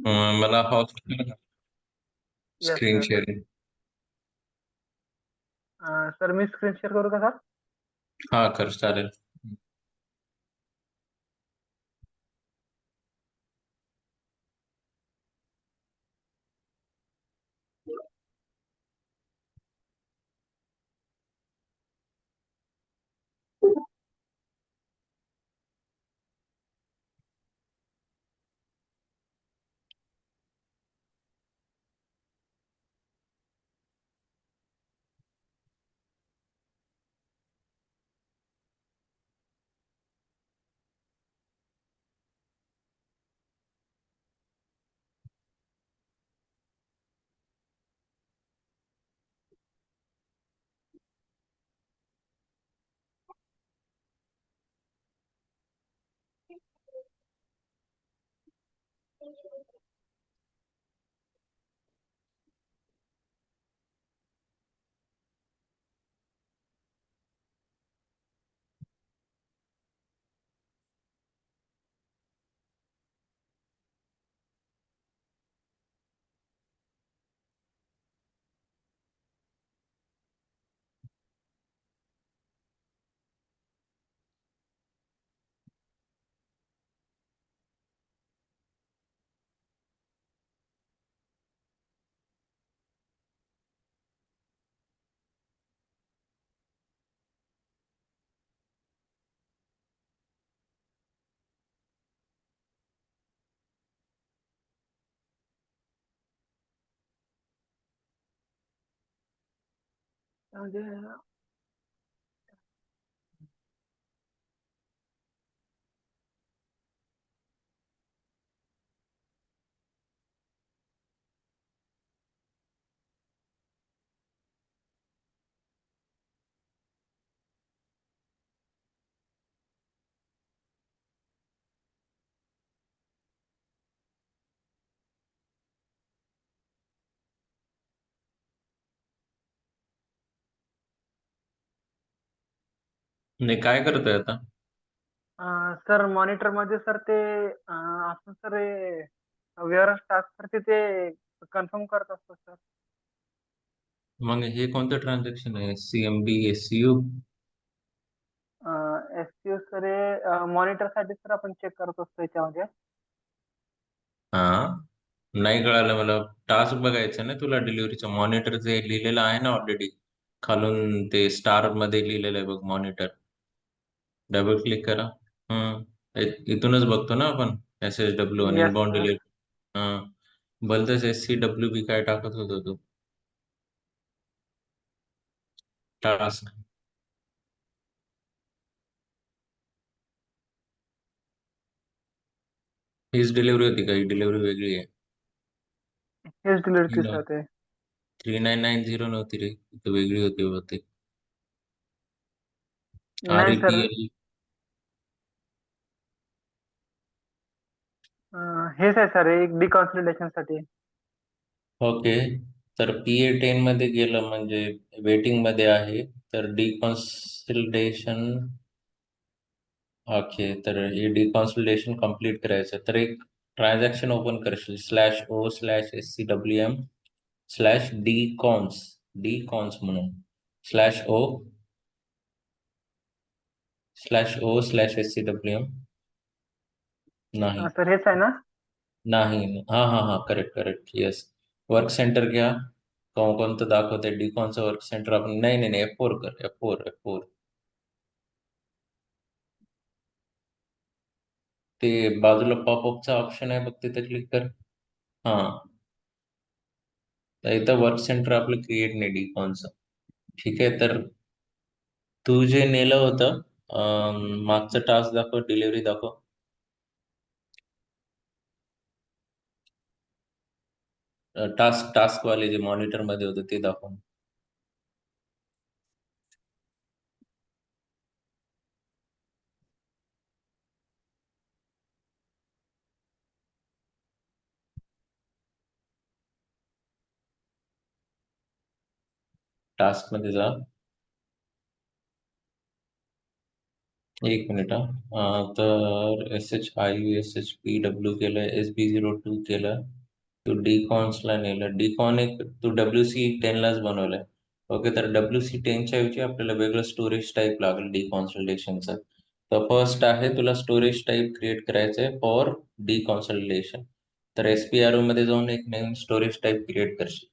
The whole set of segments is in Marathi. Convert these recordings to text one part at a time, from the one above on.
मला हॉट yes screen sir. Sharing. Sir मी स्क्रीन शेअर करू का सर? हा कर चालेल. म्हणजे नाही काय करतोय आता? सर मॉनिटर मध्ये सर ते आपण सर वेअर टास्क करते ते कन्फर्म करत असतो सर. मग हे कोणतं ट्रान्झॅक्शन आहे? CMB SCU? एसक्यू सर हे मॉनिटर साठी सर आपण चेक करत असतो याच्यामध्ये. हा, नाही कळालं मला. टास्क बघायचं ना तुला, डिलिव्हरीचं मॉनिटर जे लिहिलेलं आहे ना ऑलरेडी खालून, ते स्टार मध्ये लिहिलेलं आहे बघ मॉनिटर. डबल क्लिक करा. इथूनच बघतो ना आपण. SSW आणि येस इनबाउंड सर. डिलिव्हरी. हा, भलतंच SCWB काय टाकत होतो तू? टास्क हीच डिलिव्हरी होती का? ही डिलिव्हरी वेगळी आहे. हेच डिलिव्हरी सर ते. 3990 नव्हती रे, ती वेगळी होती बहुतेक. नाही सर. REPL. हेच आहे सर एक डिकॉन्सलिडेशन साठी. ओके. तर PA10 मध्ये गेलं म्हणजे वेटिंग मध्ये आहे. तर डिकॉन्सल्टेशन. ओके, तर हे डिकॉन्सल्टेशन कम्प्लीट करायचं तर एक ट्रान्झॅक्शन ओपन करशील. /o/scwm/dcons म्हणून /o/scwm. नाही. सर हेच आहे ना? नाही. हा हा हा, correct correct, yes. Work centre घ्या. कोणतं दाखवतंय डिकॉनचं वर्क सेंटर? आपण नाही नाही नाही, F4 कर. F4. ते बाजूला पॉपअपचा ऑप्शन आहे बघ, तिथे क्लिक कर. हा, तर इथं वर्क सेंटर आपलं क्रिएट नाही डिकॉनचं. ठीक आहे, तर तू जे नेलं होतं मागचं टास्क दाखव, डिलिव्हरी दाखव. टास्क वाले जे मॉनिटर मध्ये होतं ते दाखव. टास्क मध्ये जा. एक मिनिट हा. तर SH5 SHPW केलं, SB02 केलं, तू डिकॉन्सला नेलं. डिकॉन एक तू WC10लाच बनवलंय. ओके, तर WC10च्या ऐवजी आपल्याला वेगळं स्टोरेज टाईप लागेल डिकॉन्सोलिडेशनचं. तर फर्स्ट आहे, तुला स्टोरेज टाईप क्रिएट करायचं आहे फॉर डिकॉन्सोलिडेशन. तर SPRO मध्ये जाऊन एक नवीन स्टोरेज टाईप क्रिएट करशील.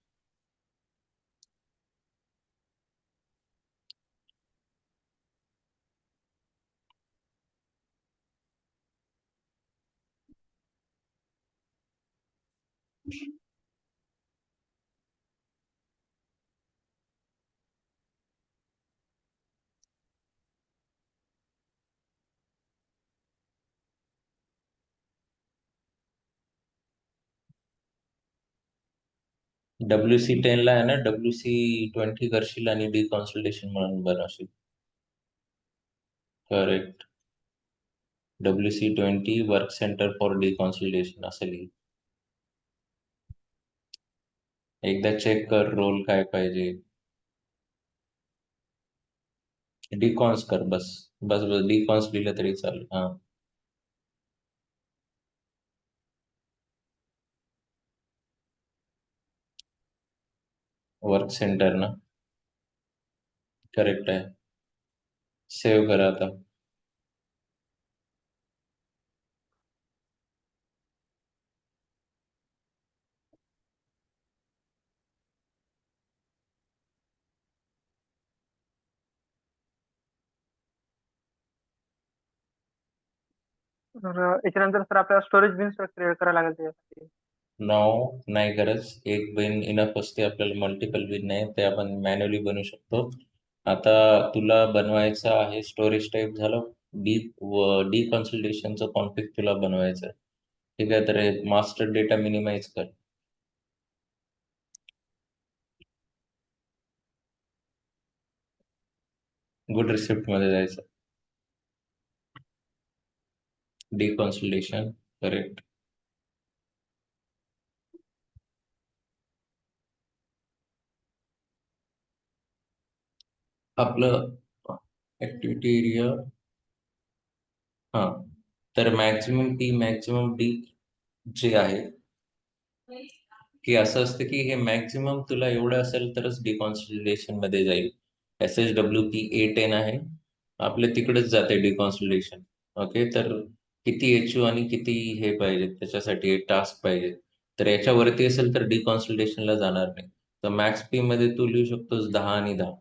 WC10ला आहे ना, WC20 करशील आणि डिकॉन्सोलिडेशन म्हणून बनवशील. Correct. WC20 work centre for deconsolidation असं लिही. एकदा चेक कर रोल काय पाहिजे. डिकॉन्स कर बस. बस बस डिकॉन्स लिहिलं तरी चालेल. हा, वर्क सेंटर ना. करेक्ट आहे. सेव्ह करा आता. तर याच्यानंतर सर आपल्याला स्टोरेज बिन क्रिएट करायला लागेल त्याच्यासाठी. नाव नाही गरज, एक बिन इनफ असते आपल्याला. मल्टिपल बिन नाही, ते आपण मॅन्युअली बनवू शकतो. आता तुला बनवायचं आहे स्टोरेज टाईप झालं. डी डिकॉन्सोलिडेशनचं कॉन्फिग तुला बनवायचं आहे. ठीक आहे, तर मास्टर डेटा मिनिमाइज कर. गुड रिसिप्ट मध्ये जायचं. डिकॉन्सोलिडेशन. करेक्ट. आपलं ऍक्टिव्हिटी एरिया. हा, तर मॅक्झिमम डी जे आहे, की असं असतं की हे मॅक्झिमम तुला एवढं असेल तरच डिकॉन्सोलिडेशन मध्ये जाईल. SHWP A10 आहे आपल्या, तिकडेच जाते डिकॉन्सोलिडेशन. ओके, तर किती HU आणि किती हे पाहिजे त्याच्यासाठी टास्क पाहिजे. तर याच्यावरती असेल तर डिकॉन्सोलिडेशनला जाणार नाही. तर मॅक्स पी मध्ये तू लिहू शकतोस 10 आणि 10.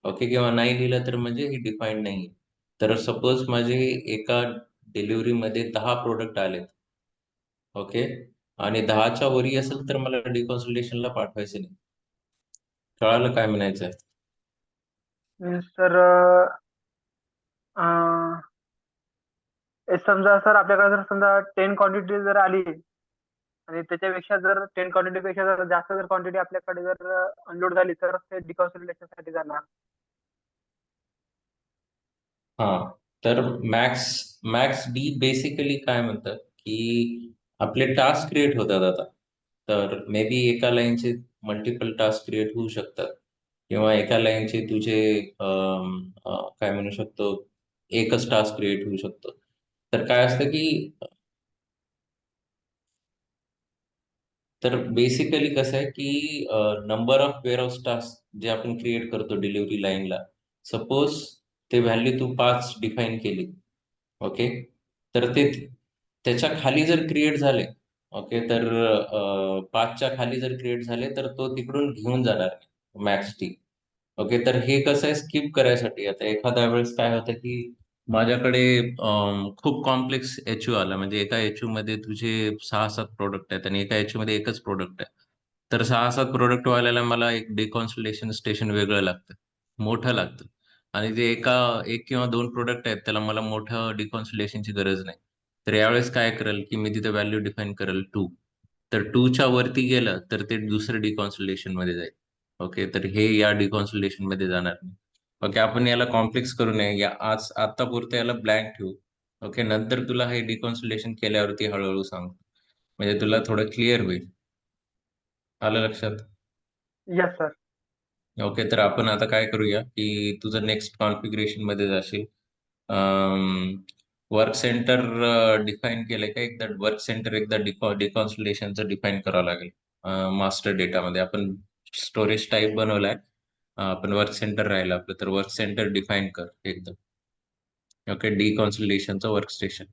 ओके, किंवा नाही लिहिलं तर म्हणजे ही डिफाईंड नाही. तर सपोज माझे एका डिलिव्हरीमध्ये 10 प्रोडक्ट आले. ओके, आणि 10च्या वरी असेल तर मला डिकॉन्सोलिडेशनला पाठवायचे नाही. कळालं काय म्हणायचं? मीन्स तर समजा सर आपल्याकडे जर समजा 10 क्वांटिटी जर आली आणि त्याच्यापेक्षा जर 10 क्वांटिटी पेक्षा जर जास्त जर क्वांटिटी आपल्याकडे जर अनलोड झाली तर ते डिकॉन्सोलिडेशन साठी जाणार. हा, तर मॅक्स मॅक्स डी बेसिकली काय म्हणतात की आपले टास्क क्रिएट होतात आता. तर मे बी एका लाईनचे मल्टिपल टास्क क्रिएट होऊ शकतात, किंवा एका लाईनचे तुझे काय म्हणू शकतो, एकच टास्क क्रिएट होऊ शकतो. तर काय असतं की, तर बेसिकली कसं आहे की नंबर ऑफ वेअरहाऊस टास्क जे आपण क्रिएट करतो डिलिव्हरी लाईनला, सपोज ते व्हॅल्यू तू 5 डिफाईन केली. ओके, तर ते त्याच्या खाली जर क्रिएट झाले, ओके, तर 5च्या खाली जर क्रिएट झाले तर तो तिकडून घेऊन जाणार मॅक्स टी. ओके, तर हे कसं आहे स्किप करायसाठी. आता एखाद्या वेळेस काय होतं की माझ्याकडे खूप कॉम्प्लेक्स HU आला, म्हणजे एका HU मध्ये तुझे 6-7 प्रोडक्ट आहेत आणि एका HU मध्ये एकच प्रोडक्ट आहे. तर 6-7 प्रोडक्ट वाल्याला मला एक डिकॉन्सोलेशन स्टेशन वेगळं लागतं, मोठं लागतं. आणि जे एक किंवा 2 प्रोडक्ट आहेत त्याला मला मोठं डिकॉन्सोलेशनची गरज नाही. तर यावेळेस काय करेल की मी तिथे व्हॅल्यू डिफाईन करेल 2. तर 2च्या वरती गेलं तर ते दुसरं डिकॉन्सोलेशन मध्ये जाईल. ओके, तर हे या डिकॉन्सोलेशन मध्ये जाणार नाही. ओके, आपण याला कॉम्प्लेक्स करू नये. आता पुरतं याला ब्लँक ठेवू. ओके, नंतर तुला हे डिकॉन्सोलेशन केल्यावरती हळूहळू सांग, म्हणजे तुला थोडं क्लिअर होईल. आलं लक्षात? Yes sir. ओके, तर आपण आता काय करूया की तुझं नेक्स्ट कॉन्फिगरेशन मध्ये जाशील. वर्क सेंटर डिफाईन केलंय का? एकदा वर्क सेंटर एकदा डिकॉन्सोलेशनचं डिफाईन करावं लागेल मास्टर डेटामध्ये. आपण स्टोरेज टाईप बनवलाय, आपण वर्क सेंटर राहिलं आपलं, तर वर्क सेंटर डिफाईन कर एकदम. ओके, डिकॉन्सोलेशनचं वर्क स्टेशन.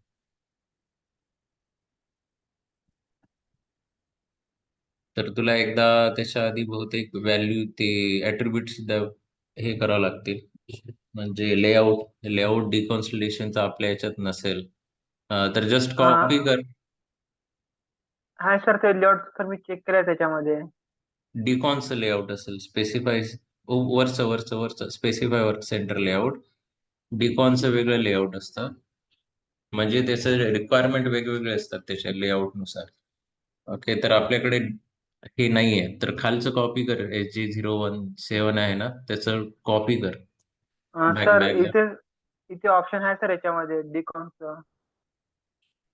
तर तुला एकदा त्याच्या आधी बहुतेक व्हॅल्यू ते ऍट्रिब्यूट सुद्धा हे करावं लागतील. म्हणजे लेआउट डिकॉन्सोलेशनचं आपल्या याच्यात नसेल तर जस्ट हा कॉपी कर. हा सर, ते लेआउट सर मी चेक केलंय त्याच्यामध्ये. डिकॉनचं लेआउट असेल, स्पेसिफाय वरचं वरचं वरचं स्पेसिफाय वर्क सेंटर लेआउट. डिकॉनचं वेगळं लेआउट असतं, म्हणजे त्याचं रिक्वायरमेंट वेगवेगळे असतात त्याच्या लेआउटनुसार. ओके, तर आपल्याकडे हे नाहीये, तर खालचं कॉपी कर. SG017 आहे ना, त्याचं कॉपी कर. बॅक सर बॅक जा. इथे इथे ऑप्शन आहे सर याच्यामध्ये डिकॉनचं.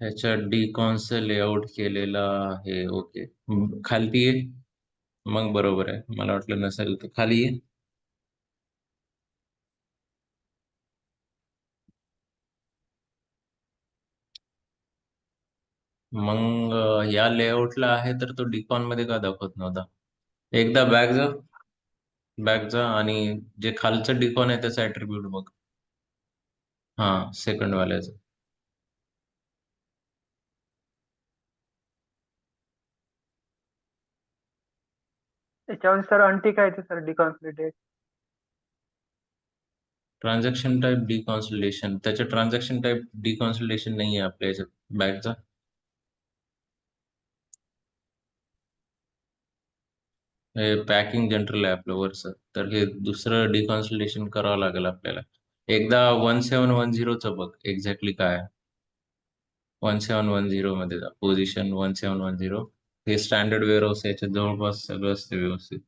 ह्याच्या डिकॉनचं लेआउट केलेलं आहे. ओके, खालती ये. मग बरोबर आहे, मला वाटलं नसेल तर खाली ये. मग या लेआउटला आहे तर तो डिकॉन मध्ये का दाखवत नव्हता? एकदा बॅक जा. बॅक जा आणि जे खालचं डिकॉन आहे त्याचा ऍट्रिब्यूट बघ. हा, सेकंड वाल्याचं. याच्यामध्ये सर अनटिक आहे ते सर डिकॉन्सोलिडेट. ट्रान्झॅक्शन टाईप डिकॉन्सोलेशन, त्याच्या ट्रान्झॅक्शन टाईप डिकॉन्सोलेशन नाही आहे आपल्या याच्यात. बॅक जा. हे पॅकिंग जनरल आहे आपलं वरचं, तर हे दुसरं डिकॉन्सोलेशन करावं लागेल आपल्याला. एकदा 1710चं बघ एक्झॅक्टली काय आहे. 1710 मध्ये जा, पोझिशन 1710. हे स्टँडर्ड वेअर हाऊस, याच्या जवळपास सगळं असते व्यवस्थित.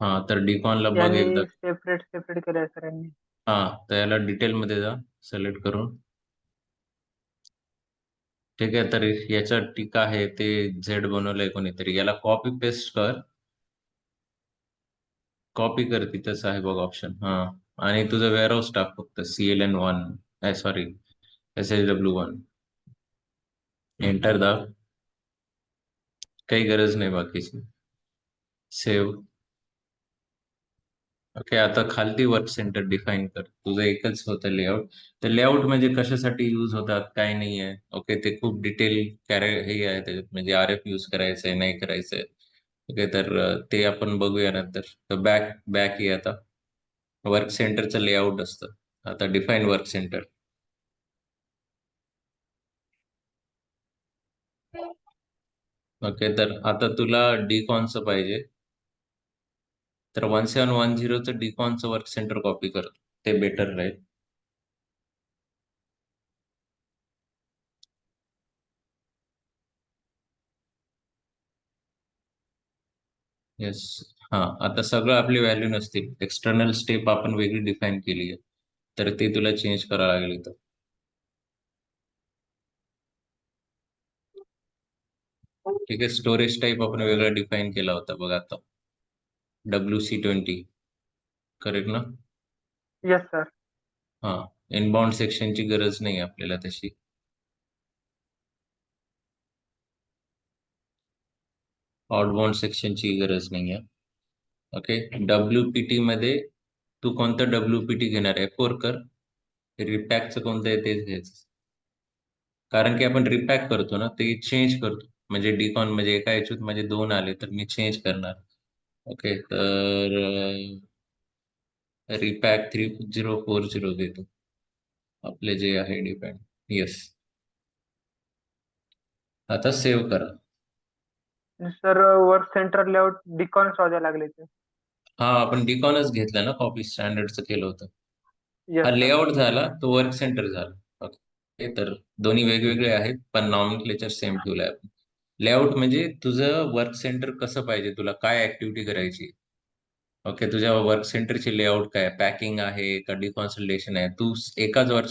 हा, तर डिकॉनला बघ एकदा. यांनी सेपरेट सेपरेट केलंय सर यांनी. हा, तर याला डिटेलमध्ये जा, सिलेक्ट करून. ठीक आहे, तर याच्यात टीका आहे ते झेड बनवलंय कोणीतरी, याला कॉपी पेस्ट कर. कॉपी कर, तिथंच आहे बघ ऑप्शन. हा, आणि तुझं वेअरहाऊस टाक फक्त CLN1, सॉरी SHW1. एंटर दाब. काही गरज नाही बाकीची. सेव्ह. ओके, आता खालती वर्क सेंटर डिफाईन कर. तुझं एकच होतं लेआउट. तर लेआउट म्हणजे कशासाठी यूज होतात काय नाही आहे. ओके, ते खूप डिटेल हे आहे त्याच्यात, म्हणजे RF यूज करायचंय नाही करायचंय. ओके, तर ते आपण बघूया नंतर. तर बॅक बॅक ये आता. वर्क सेंटरचं लेआउट असतं. आता डिफाईन वर्क सेंटर. ओके, तर आता तुला डिकॉनचं पाहिजे, तर 1710चं डिकॉनचं वर्क सेंटर कॉपी कर, ते बेटर राहील. येस. हा, आता सगळं आपली व्हॅल्यू नसतील, एक्सटर्नल स्टेप आपण वेगळी डिफाईन केली आहे, तर ते तुला चेंज करावं लागेल इथं. ठीक आहे, स्टोरेज टाईप आपण वेगळा डिफाईन केला होता बघ आता. WC20, करेक्ट ना? Yes sir. हा, इनबाउंड सेक्शनची गरज नाही आपल्याला तशी. आउटबाउंड सेक्शनची गरज नाही आहे. ओके, WPT मध्ये तू कोणतं WPT घेणार आहे? F4 कर. रिपॅकचं कोणतं आहे तेच घ्यायचं, कारण की आपण रिपॅक करतो ना, ते चेंज करतो. म्हणजे डिकॉन म्हणजे एका याच्यात माझे दोन आले तर मी चेंज करणार. ओके, तर रिपॅक 3040 देतो आपले जे आहे डिपेंड. येस, आता सेव्ह करा. सर वर्क सेंटर लेआउट डिकॉन शोधायला लागले ते. हा, आपण डिकॉनच घेतलं ना, कॉपी स्टँडर्डचं केलं होतं. येस हा सर. लेआउट झाला, तो वर्क सेंटर झाला. ओके, तर दोन्ही वेगवेगळे आहेत पण नॉमेनक्लेचर सेम ठेवलंय आपण. लेआउट म्हणजे तुझं वर्क सेंटर कसं पाहिजे, तुला काय ऍक्टिव्हिटी करायची. ओके, तुझ्या वर्क सेंटरची लेआउट काय, पॅकिंग आहे का डिकॉन्सल्टेशन आहे? तू एकाच वर्क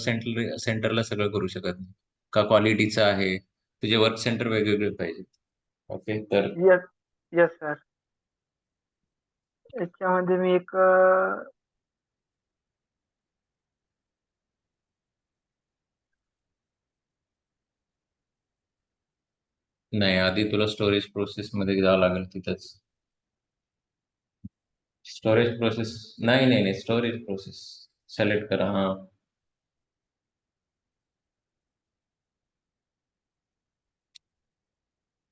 सेंटरला सगळं करू शकत नाही, का क्वालिटीचं आहे. तुझे वर्क सेंटर वेगवेगळे पाहिजे. ओके, तर येस. Yes sir. याच्यामध्ये मी एक नाही, आधी तुला स्टोरेज प्रोसेस मध्ये जावं लागेल तिथंच. स्टोरेज प्रोसेस, नाही नाही नाही, स्टोरेज प्रोसेस सिलेक्ट करा. हा,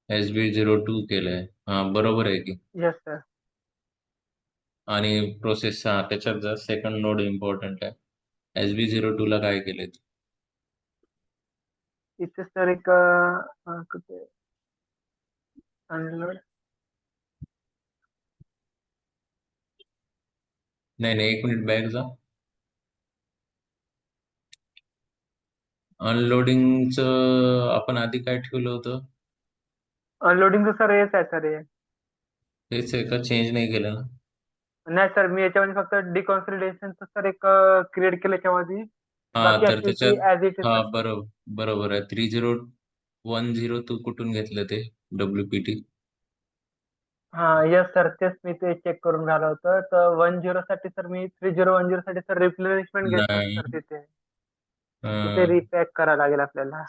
SB02 केलंय. हा, बरोबर आहे की. Yes sir. आणि प्रोसेस, हा त्याच्यात जर सेकंड नोड इम्पॉर्टंट आहे. SB02 ला काय केलंय तू? इथे सर एक कुठे अनलोड. नाही नाही, एक मिनिट बॅक जा. अनलोडिंगचं आपण आधी काय ठेवलं होतं? अनलोडिंगचं सर हेच आहे सर हे. हेच आहे का? चेंज नाही केलं ना? नाही सर, मी याच्यामध्ये फक्त डिकॉन्सॉलिडेशनचं सर एक क्रिएट केलं याच्यामध्ये. हा, बाकी तर ऍक्टिव्हिटी त्याच्यात, ऍज इट इज हा सर. बरोबर, बरोबर आहे. 3010 तू कुठून घेतलं ते WPT? हा येस सर, तेच मी ते चेक करून राहिलो होतं. तर 10 साठी सर मी 3010 साठी सर रिप्लेसमेंट घेतलं होतं नाही. सर तिथे. तर ते अं, रिपॅक करावं लागेल आपल्याला.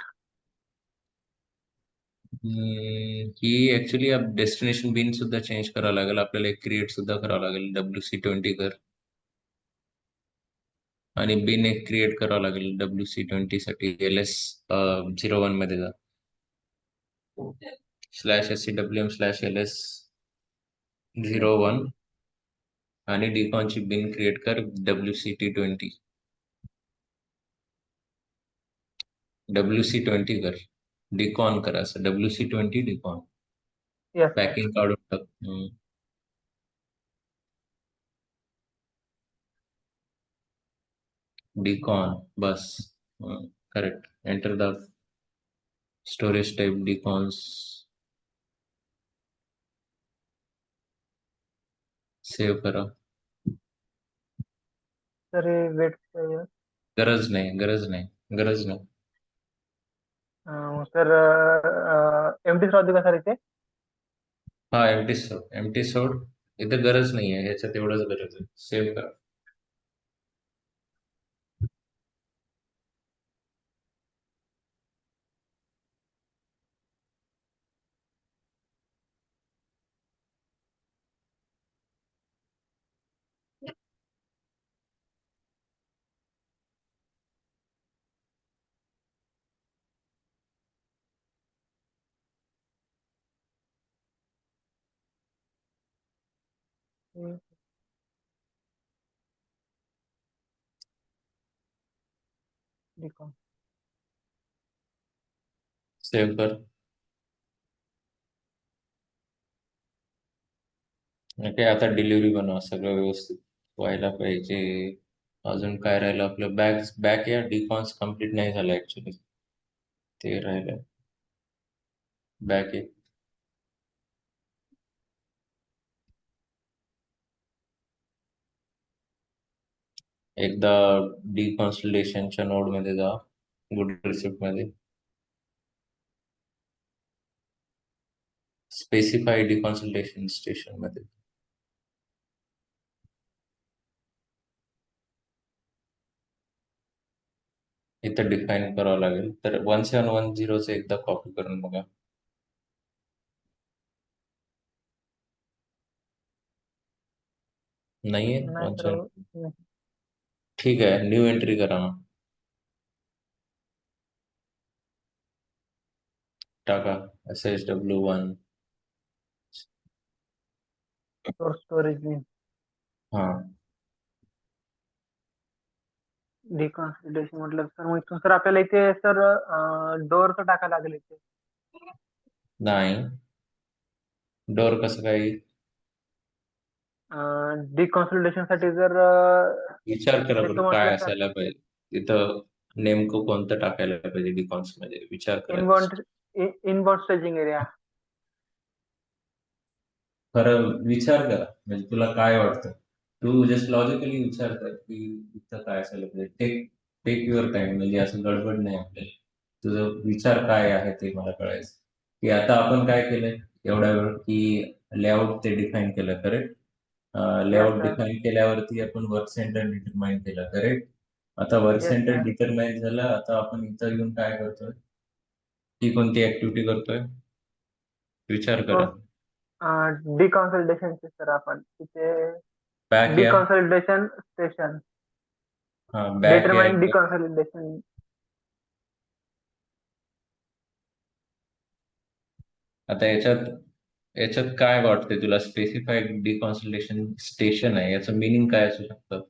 ही ऍक्च्युली अब डेस्टिनेशन बिन सुद्धा चेंज करावं लागेल आपल्याला. एक क्रिएट सुद्धा करावं लागेल. WC20 कर. आणि बिन एक क्रिएट करावं लागेल WC20 साठी. LS01 मध्ये जा. /SCWM/LS01 आणि डिकॉनची बिन क्रिएट कर WCT20. WC20 कर. डिकॉन कर असं, WC20 Dickon. Yes sir. Packing काढून टाक. डिकॉन, बस. Correct. Enter the storage type decons. Save करा. सर हे वेट गरज नाही, गरज नाही, गरज नाही. सर एमटीच राहू दे का सर इथे? हा, एमटी सोड, एमटी सोड. इथं गरज नाही आहे, ह्याच्यात एवढंच गरज आहे. सेव्ह करा. डिकॉन. सेव्ह कर. ओके, आता डिलिव्हरी बनवा. सगळं व्यवस्थित व्हायला पाहिजे. अजून काय राहिलं आपलं? बॅक बॅक या डिकॉन्स कम्प्लीट नाही झालं ऍक्च्युली. ते राहिलं. बॅक एक. एकदा डिकॉन्सलेशनच्या नोड मध्ये जा. गुड रिसिप्ट मध्ये स्पेसिफाय डिकॉन्सलेशन स्टेशन मध्ये इथं डिफाईन करावं लागेल. तर 1710 एकदा कॉपी करून बघा. नाहीये नाही वन सर. सेवन ठीक आहे, न्यू एंट्री करा मग. टाका SH-W1. स्टोरेज हा, डिकॉन्सॉलिडेशन म्हटलं सर, मग इथून सर आपल्याला इथे सर डोअरचं टाकायला लागेल इथे. नाही. डोअर कसं काय? डिकॉन्सॉलिडेशन साठी जर विचार करा बरं, देतो म्हटलं काय सर. असायला पाहिजे तिथं. नेमकं कोणतं टाकायला पाहिजे डिकॉन्स मध्ये? विचार करा. Inbound inbound staging area. खरं विचार करा, म्हणजे तुला काय वाटतं. तू जस्ट लॉजिकली विचार कर की इथं काय असायला पाहिजे. टेक टेक युअर टाइम, म्हणजे असं गडबड नाही आपल्याला. तुझं विचार काय आहे ते मला कळायचं. की आता आपण काय केलंय एवढ्या वेळ, की लेआउट ते डिफाईन केलं, correct. Yes layout sir. Define केल्यावरती आपण वर्क सेंटर डिटरमाइन केलं, करेक्ट. आता work yes centre sir. Determine झालं. आता आपण इथं येऊन काय करतोय? ती कोणती ऍक्टिव्हिटी करतोय? विचार हो. करा. डिकॉन्सल्टेशनचे सर आपण तिथे बॅक या. डिकॉन्सल्टेशन स्टेशन. हा, बॅक या डिटरमाइन एकदा. डिकॉन्सल्टेशन. आता याच्यात याच्यात काय वाटते तुला? स्पेसिफाईड डिकॉन्सलेशन स्टेशन आहे, याचं मिनिंग काय असू शकतं?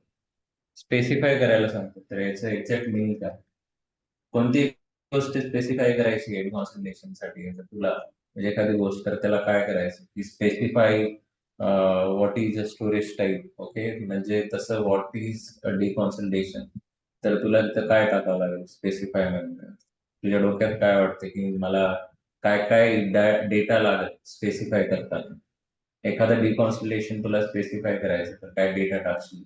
स्पेसिफाय करायला सांगतो, तर याचं एक्झॅक्ट मिनिंग काय? कोणती गोष्ट स्पेसिफाय करायची आहे डिकॉन्सलेशन साठी? जर तुला म्हणजे एखादी गोष्ट, तर त्याला काय करायचं की specify what is a storage type. Okay, म्हणजे तसं व्हॉट इज अ डिकॉन्सलेशन, तर तुला तिथं काय टाकावं लागेल स्पेसिफाय मध्ये? तुझ्या डोक्यात काय वाटतं की मला काय काय डेटा लागेल स्पेसिफाय करताना? एखादं डिकॉन्सलेशन तुला स्पेसिफाय करायचं, तर काय डेटा टाकशील?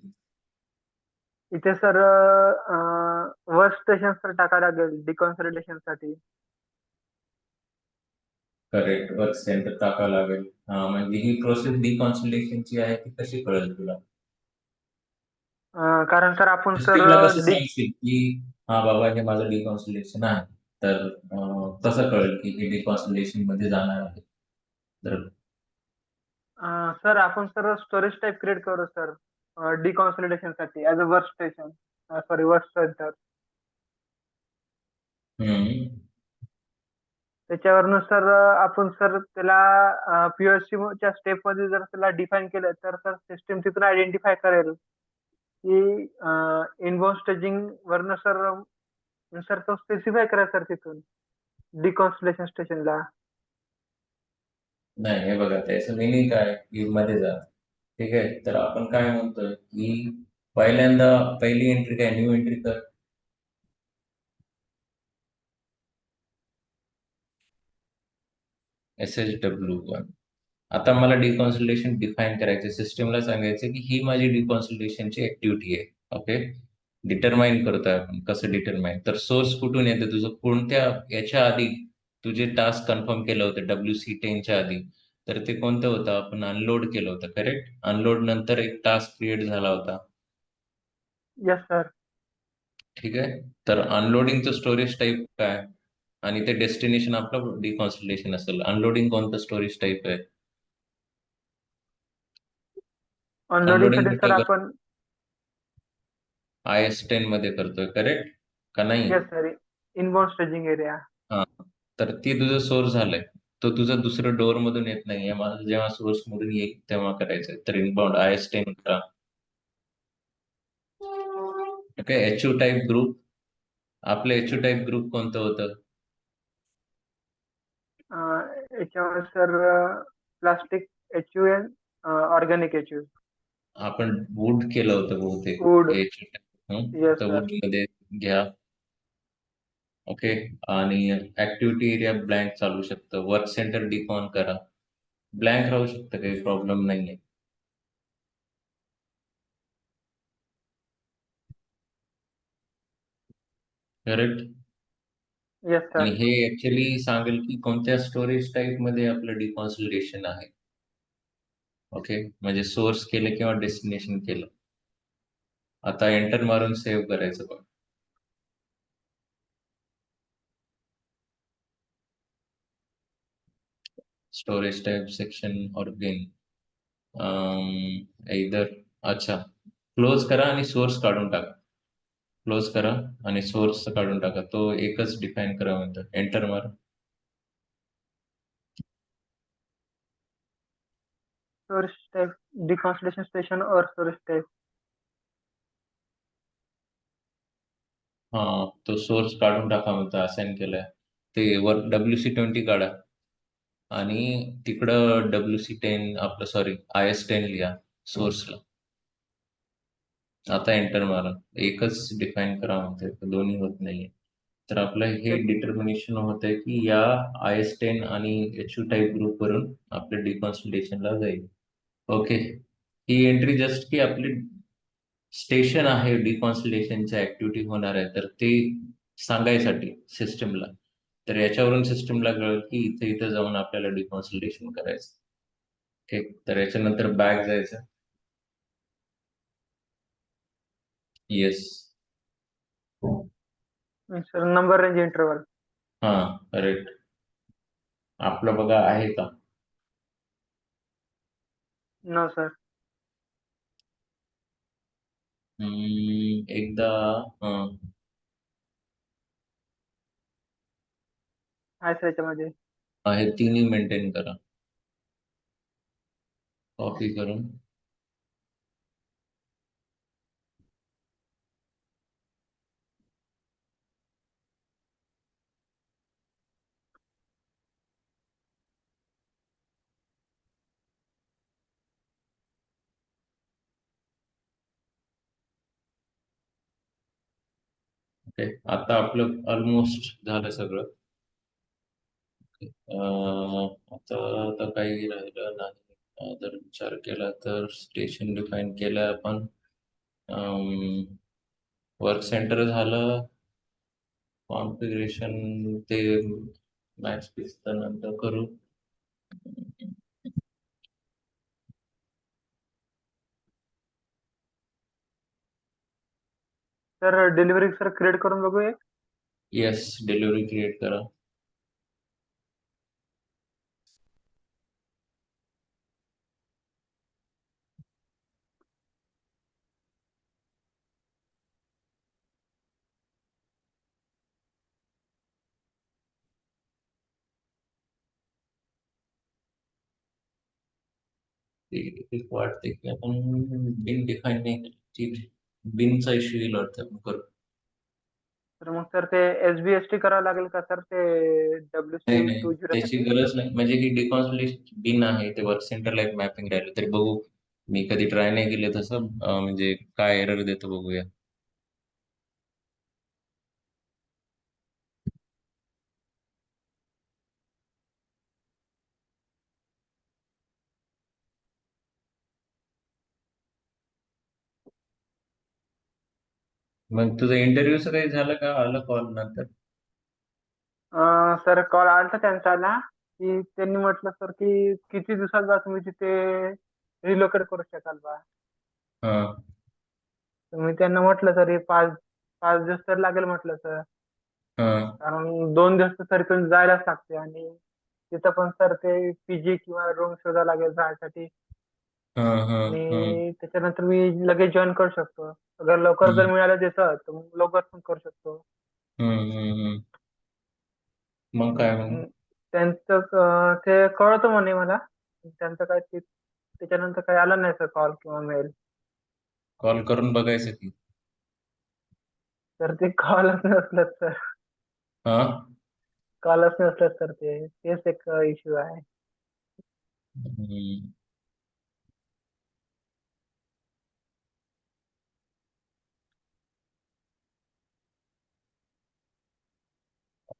इथे सर वर्क स्टेशन सर टाकायला लागेल डिकॉन्सल्टेशन साठी. करेक्ट, वर्क सेंटर टाकावं लागेल. हा, म्हणजे ही प्रोसेस डिकॉन्सलेशनची आहे ती कशी कळेल तुला? कारण सर आपण सर सिस्टीमला कसं सांगशील की हा बाबा हे माझं डिकॉन्सलेशन आहे, तर कसं कळेल की हे डिकॉन्सलेशन मध्ये जाणार आहे? तर सर आपण सर स्टोरेज टाईप क्रिएट करू सर डिकॉन्सल्टेशन साठी as a work station. Sorry, work centre. हम्म, त्याच्यावरनं सर आपण सर त्याला पीओसी च्या स्टेप मध्ये जर त्याला डिफाईन केलं तर सर सिस्टीम तिथून आयडेंटिफाय करेल की इनबाउंड स्टेजिंग वरनं सर सर तो स्पेसिफाय करा सर तिथून डिकॉन्सलेशन स्टेशनला. नाही, हे बघा त्याचं मिनिंग काय की मध्ये जा. ठीक आहे, तर आपण काय म्हणतोय की पहिल्यांदा पहिली एंट्री काय, न्यू एंट्री कर. SHW1. आता मला डिकॉन्सलेशन डिफाईन करायचे, सिस्टीमला सांगायचं की ही माझी डिकॉन्सलेशनची ऍक्टिव्हिटी आहे. ओके, डिटरमाइन करतोय आपण. कसं डिटरमाइन? तर सोर्स कुठून येतं तुझं? कोणत्या याच्या आधी तुझे टास्क कन्फर्म केलं होतं WC10च्या आधी, तर ते कोणतं होतं? आपण अनलोड केलं होतं. करेक्ट, अनलोड नंतर एक टास्क क्रिएट झाला होता. Yes sir. ठीक आहे, तर अनलोडिंगचं स्टोरेज टाईप काय? आणि ते डेस्टिनेशन आपलं डिकॉन्सलेशन असेल. अनलोडिंग कोणतं स्टोरेज टाईप आहे? अनलोडिंग अनलोडिंग साठी सर कुठं? आपण IS10 मध्ये करतोय, करेक्ट का नाही? Yes sir inbound staging area. हा, तर ती तुझं सोर्स झालंय. तो तुझं दुसरं डोअर मधून येत नाहीये. मला जेव्हा सोर्स मधून येईल तेव्हा करायचंय, तर इनबाउंड IS10 करा. Okay, HU type group. आपलं HU टाईप ग्रुप कोणतं होतं? याच्यावर sir plastic HUN, organic HU. आपण वूड केलं होतं बहुतेक. वूड. HU टाईप, यस तर सर. वूड मध्ये घ्या. ओके, आणि ऍक्टिव्हिटी एरिया ब्लँक चालू शकतं. वर्क सेंटर डिकॉन करा, ब्लँक राहू शकतं, काही प्रॉब्लेम नाहीये. करेक्ट. यस आणि सर. हे ऍक्च्युली सांगेल की कोणत्या स्टोरेज टाईप मध्ये आपलं डिकॉन्सोलिडेशन आहे. ओके, म्हणजे सोर्स केलं किंवा डेस्टिनेशन केलं. आता एंटर मारून सेव्ह करायचं बघ. स्टोरेज टाईप सेक्शन ऑर्गेन इधर. अच्छा, क्लोज करा आणि सोर्स काढून टाका. क्लोज करा आणि सोर्स काढून टाका, तो एकच डिफाईन करा म्हणतो. एंटर मारा. स्टोरेज टाइप डिकॉन्सलेशन स्टेशन और स्टोरेज टाइप. हा, तो सोर्स काढून टाका म्हणतो, असाइन केलाय. ते वर WC20 काढा आणि तिकडं WC10 आपलं, सॉरी IS10 लिहा सोर्सला. आता एंटर मारा. एकच डिफाईन करा म्हणते, दोन्ही होत नाहीये. तर आपलं हे डिटर्मिनेशन होत आहे की या IS10 आणि HU टाईप ग्रुप वरून आपल्या डिकॉन्सोलिडेशनला जाईल. ओके, ही एंट्री जस्ट की आपली स्टेशन आहे डिकॉन्सोलिडेशनच्या ऍक्टिव्हिटी होणार आहे, तर ते सांगायसाठी सिस्टमला. तर याच्यावरून सिस्टमला कळेल की इथे इथे जाऊन आपल्याला डिकॉन्सोलिडेशन करायचं. ठीक, तर याच्यानंतर बॅक जायचं. Yes. Sir number range interval. हा, करेक्ट. आपलं बघा आहे का? No sir. एकदा आहे सर याच्यामध्ये. हे तिन्ही मेंटेन करा. कॉपी करून ओके. आता आपलं ऑलमोस्ट झालं सगळं. आता आता काही राहिलं नाही. जर विचार केला तर स्टेशन डिफाईन केलं आपण. वर्क सेंटर झालं. कॉन्फिगरेशन ते मॅच पीस नंतर करू. सर डिलिव्हरी सर क्रिएट करून बघू एक. येस, डिलिव्हरी क्रिएट करा. एक वाटते की आपण बिन डिफाईन नाही केली. बिनचा इश्यू येईल वाटतं, आपण करू. तर मग सर ते SBST करावं लागेल का सर ते डब्ल्यू नाही सी नाही, टू झिरो त्याची साठी. गरज नाही. म्हणजे ही डिकॉन्सोलेशन बिन आहे ते वर्क सेंटरला एक मॅपिंग राहिलं तरी बघू. मी कधी ट्राय नाही केले तसं. म्हणजे काय एरर देतो बघूया. मग तुझं इंटरव्ह्यूचं काही झालं का, आलं कॉल नंतर? सर कॉल आलता त्यांचा ना, की त्यांनी म्हटलं सर की किती दिवसात बा तुम्ही तिथे रिलोकेट करू शकाल बा. हा तर मी त्यांना म्हटलं सर हे 5 दिवस तर लागेल म्हटलं सर. हा कारण 2 दिवस तर सर इथून जायलाच लागते आणि तिथं पण सर ते PG किंवा रूम शोधावं लागेल राहण्यासाठी. हा हा हा आणि त्याच्यानंतर मी लगेच जॉईन करू शकतो. अगर लवकर जर हम्म मिळालं तिथं तर मग लवकर पण करू शकतो. हम्म. मग काय मग? हम्म. त्यांचं ते कळतं म्हणे मला. त्यांचं काय त्याच्यानंतर काही आलं नाही सर कॉल किंवा मेल. कॉल करून बघायचं की. तर ते कॉलच नसलं तर. हा. कॉलच नसलं तर तेच एक इश्यू आहे. हम्म.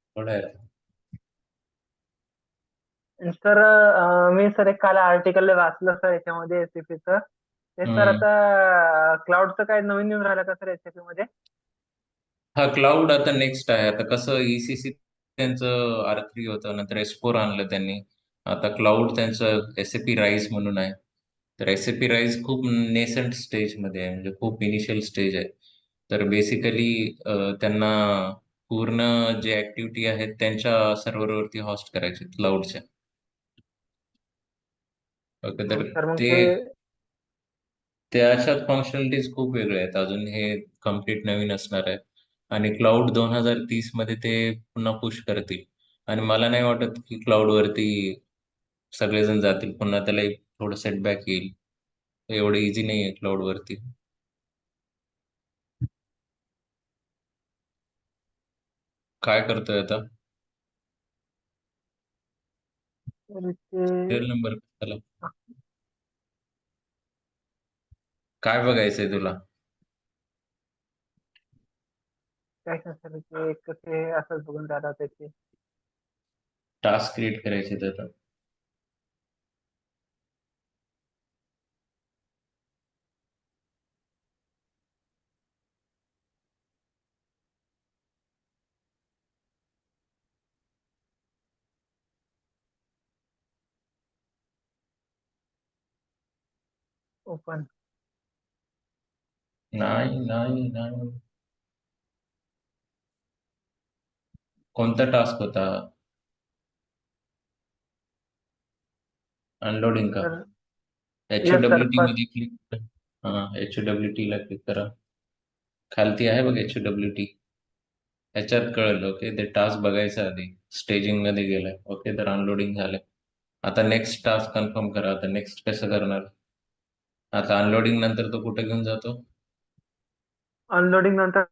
थोडं आहे. सर मी सर एक काल आर्टिकल वाचलं सर याच्यामध्ये SAPचं. ते सर हम्म. आता क्लाउडचं काय नवीन येऊन राहिलं का सर SAP मध्ये? हा, क्लाउड आता नेक्स्ट आहे. आता कसं ECC त्यांचं R3 होतं, नंतर S4 आणलं त्यांनी. आता क्लाउड त्यांचं SAP राईज म्हणून आहे. तर SAP राईज खूप नेसंट स्टेजमध्ये आहे, म्हणजे खूप इनिशियल स्टेज आहे. तर बेसिकली त्यांना पूर्ण जे ऍक्टिव्हिटी आहेत त्यांच्या सर्व्हरवरती होस्ट करायचे क्लाउडच्या. ओके. तर सर मग ते ते त्याच्यात फंक्शनलिटीज खूप वेगळे आहेत. अजून हे कम्प्लीट नवीन असणार आहे. आणि क्लाउड 2030 मध्ये ते पुन्हा पुश करतील. आणि मला नाही वाटत की क्लाउड वरती सगळेजण जातील. पुन्हा त्याला एक थोडं सेटबॅक येईल. एवढं इझी नाही आहे क्लाउड वरती. काय करतोय आता? तर ते सिरियल नंबर त्याला काय बघायचंय तुला? काय सर ते एक ते असंच बघून राहिलं त्याचे. टास्क क्रिएट करायचे त्याचा. ओपन. नाही नाही नाही. कोणता टास्क होता? अनलोडिंग का? H yes sir. W T first मध्ये क्लिक करा. हा, एच डब्ल्यू टी ला क्लिक करा. खालती आहे बघ एच डब्ल्यू टी. ह्याच्यात कळलं. ओके, ते टास्क बघायचं आधी. स्टेजिंग मध्ये गेलाय. ओके, तर अनलोडिंग झालंय. आता नेक्स्ट टास्क कन्फर्म करा. आता नेक्स्ट कसं करणार? आता अनलोडिंग नंतर तो कुठे घेऊन जातो? अनलोडिंग नंतर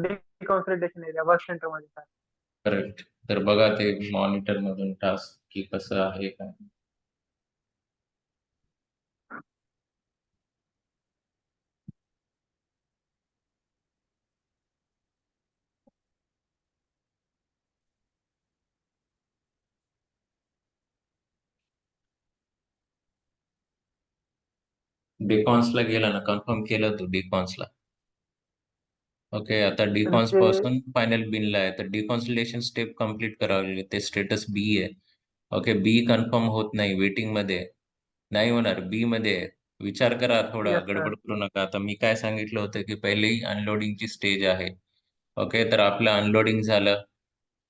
डिकॉन्सन्ट्रेशन एरिया वर्क सेंटर मध्ये सर. करेक्ट. तर बघा ते मॉनिटर मधून टास्क की कसं आहे काय. डिकॉन्सला गेला ना, कन्फर्म केलं तू डिकॉन्सला? ओके, आता तर डिकॉन्स ते पासून फायनल बिनला आहे, तर डिकॉन्सलेशन स्टेप कम्प्लीट करावी लागेल. ते स्टेटस बी आहे. ओके, बी कन्फर्म होत नाही, वेटिंग मध्ये आहे. नाही होणार, बी मध्ये आहे. विचार करा थोडा, येस सर. गडबड करू नका. आता मी काय सांगितलं होतं की पहिली अनलोडिंगची स्टेज आहे. ओके, तर आपलं अनलोडिंग झालं.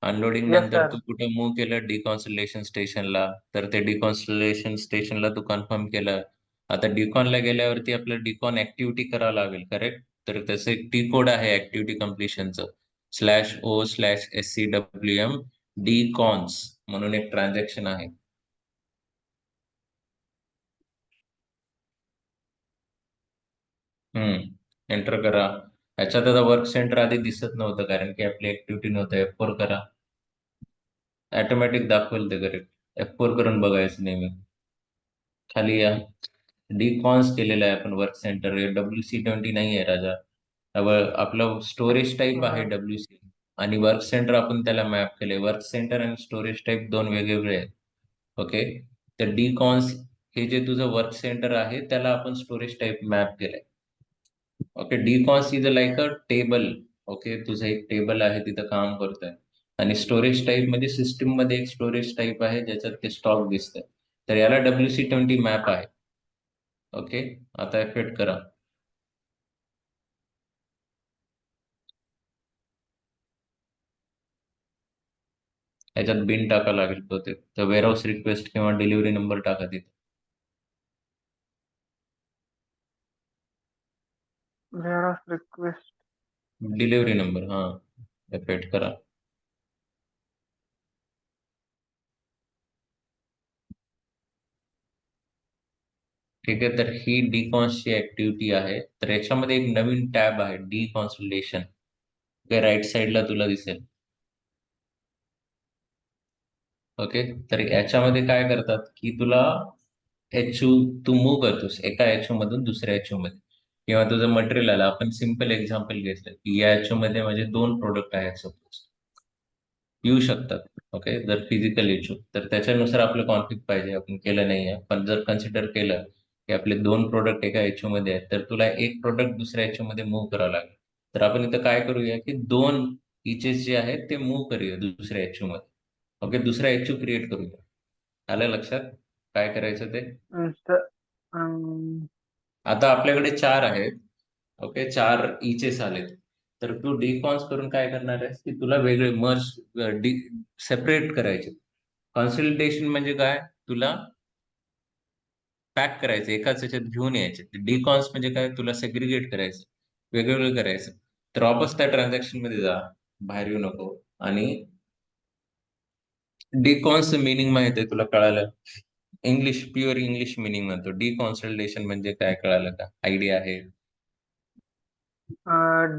अनलोडिंग येस नंतर सर. तू कुठे मूव्ह केलं? डिकॉन्सलेशन स्टेशनला. तर ते डिकॉन्सलेशन स्टेशनला तू कन्फर्म केलं. आता डिकॉनला गेल्यावरती आपलं डिकॉन ऍक्टिव्हिटी करावं लागेल. करेक्ट. तर त्याचं एक टी कोड आहे ऍक्टिव्हिटी कम्प्लिशनचं. /o/scwm डिकॉन्स म्हणून एक ट्रान्झॅक्शन आहे. एंटर करा. ह्याच्यात आता वर्क सेंटर आधी दिसत नव्हतं कारण की आपली ऍक्टिव्हिटी नव्हतं. F4 करा. ऑटोमॅटिक दाखवेल ते. करेक्ट. F4 करून बघायचं नेहमी. खाली या. डिकॉन्स केलेलं आहे आपण वर्क सेंटर. WC20 नाही आहे राजा. आपलं स्टोरेज टाईप आहे WC. आणि वर्क सेंटर आपण त्याला मॅप केले. वर्क सेंटर आणि स्टोरेज टाईप दोन वेगवेगळे आहेत. ओके, तर डिकॉन्स हे जे तुझं वर्क सेंटर आहे त्याला आपण स्टोरेज टाईप मॅप केलंय. Okay, decons is like a table. Okay, तुझं एक टेबल आहे तिथं काम करतोय. आणि स्टोरेज टाईप मध्ये सिस्टीम मध्ये एक स्टोरेज टाईप आहे ज्याच्यात ते स्टॉक दिसतंय. तर याला WC20 मॅप आहे. ओके, आता एफेक्ट करा. याच्यात बिन टाका लागेल बहुतेक. तर वेअरहाऊस रिक्वेस्ट किंवा डिलिव्हरी नंबर टाका तिथे. रिक्वेस्ट. डिलिव्हरी नंबर, हा. एफेक्ट करा. ठीक आहे, तर ही डिकॉन्सची ऍक्टिव्हिटी आहे. तर याच्यामध्ये एक नवीन टॅब आहे, डिकॉन्सोलेशन. राईट साईडला तुला दिसेल. ओके, तर याच्यामध्ये काय करतात की तुला एचयू तू मूव्ह करतोस एका एचयू मधून दुसऱ्या एचयू मध्ये. किंवा तुझं मटेरियल आलं. आपण सिम्पल एक्झाम्पल घेतलं की या एचयू मध्ये माझे दोन प्रोडक्ट आहेत सपोज. येऊ शकतात. ओके, जर फिजिकल इश्यू तर त्याच्यानुसार आपलं कॉन्फ्लिक्ट पाहिजे. आपण केलं नाहीये, पण जर कन्सिडर केलं की आपले दोन प्रोडक्ट एका एचयू मध्ये आहेत, तर तुला एक प्रोडक्ट दुसऱ्या एचयू मध्ये मूव्ह करावं लागेल. तर आपण इथं काय करूया की दोन इचेस जे आहेत ते मूव्ह करूया दुसऱ्या एचयू मध्ये. ओके, दुसरा एचयू क्रिएट करूया. आलं लक्षात काय करायचं ते? आता आपल्याकडे चार आहेत. ओके, चार इचेस आलेत. तर तू डिकॉन्स करून काय करणार आहेस की तुला वेगळे मर्ज सेपरेट करायचे. कॉन्सoliडेशन म्हणजे काय? तुला पॅक करायचं, एकाच याच्यात घेऊन यायचे. डिकॉन्स म्हणजे काय? तुला सेग्रिगेट करायचं, वेगवेगळं करायचं. तर वापस त्या ट्रान्झॅक्शन मध्ये जा, बाहेर येऊ नको. आणि डिकॉन्सचं मिनिंग माहित आहे तुला? कळालं? इंग्लिश, प्युअर इंग्लिश मिनिंग म्हणतो. डिकॉन्सोलिडेशन म्हणजे काय, कळालं का? आयडिया आहे?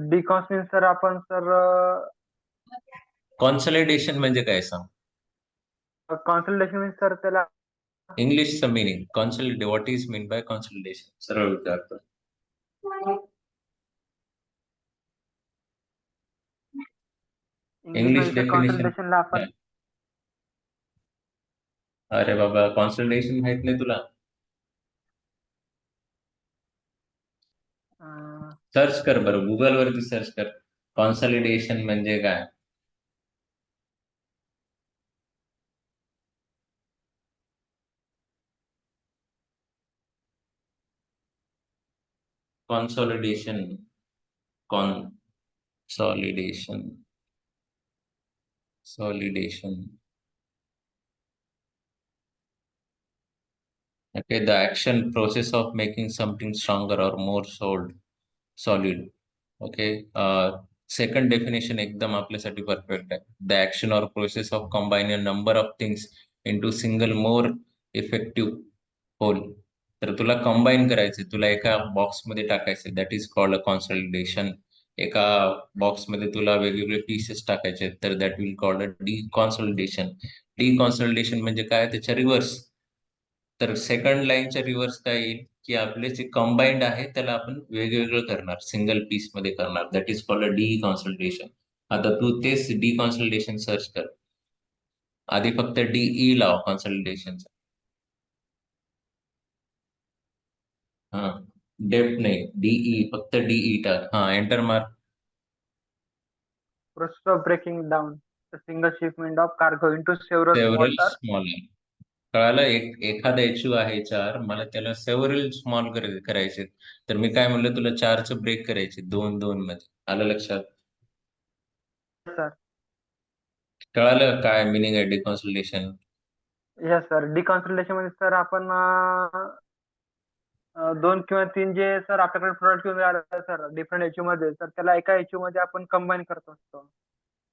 डिकॉन्स मीन्स सर आपण सर कॉन्सोलिडेशन म्हणजे काय सांग? कॉन्सल्टेशन मीन्स सर त्याला इंग्लिशचं meaning consolidate. What is mean by consolidation? सरळ विचारतो. इंग्लिश इंग्लिश मध्ये सर डेफिनेशन. कॉन्सल्टेशनला आपण अरे बाबा, कॉन्सोलिडेशन माहित नाही तुला? सर्च कर बरं, गुगल वरती सर्च कर. कॉन्सोलिडेशन म्हणजे काय? Consolidation. कॉन्सॉलिडेशन. सॉलिडेशन. Okay, the action process of making something stronger or more solid. Okay. Second definition एकदम आपल्यासाठी परफेक्ट आहे. The action or process of combining a number of things into single more effective whole. तर तुला कंबाईन करायचे, तुला एका बॉक्समध्ये टाकायचे, that is called a consolidation. एका बॉक्समध्ये तुला वेगवेगळे पीसेस टाकायचे, तर that will called a deconsolidation. Deconsolidation म्हणजे काय, त्याच्या रिव्हर्स. तर सेकंड लाईनच्या रिव्हर्स काय येईल, की आपले जे कंबाईंड आहे त्याला आपण वेगवेगळं करणार, सिंगल पीस मध्ये करणार, that is called a D consultation. आता तू तेच डी कॉन्सल्टेशन सर्च कर. आधी फक्त डीई लाव कॉन्सल्टेशन. हा, डेप्थ नाही, डीई, फक्त डीई टाक. हा, एंटर मार. Process of breaking down a single shipment of cargo into several several smaller. Small. कळालं. एखादा एचयू आहे चार, मला त्याला सेव्हरल स्मॉल करायचे. तर मी काय म्हणलं, तुला चारचं ब्रेक करायचे दोन दोन मध्ये. आलं लक्षात? सर. कळालं काय मिनिंग आहे डिकॉन्सोलेशन? यस सर, डिकॉन्सल्टेशन मध्ये सर आपण दोन किंवा तीन जे सर आपल्याकडे प्रोडक्ट घेऊन आले सर डिफरंट एचयू मध्ये, तर त्याला एका एचयू मध्ये आपण कंबाईन करत असतो.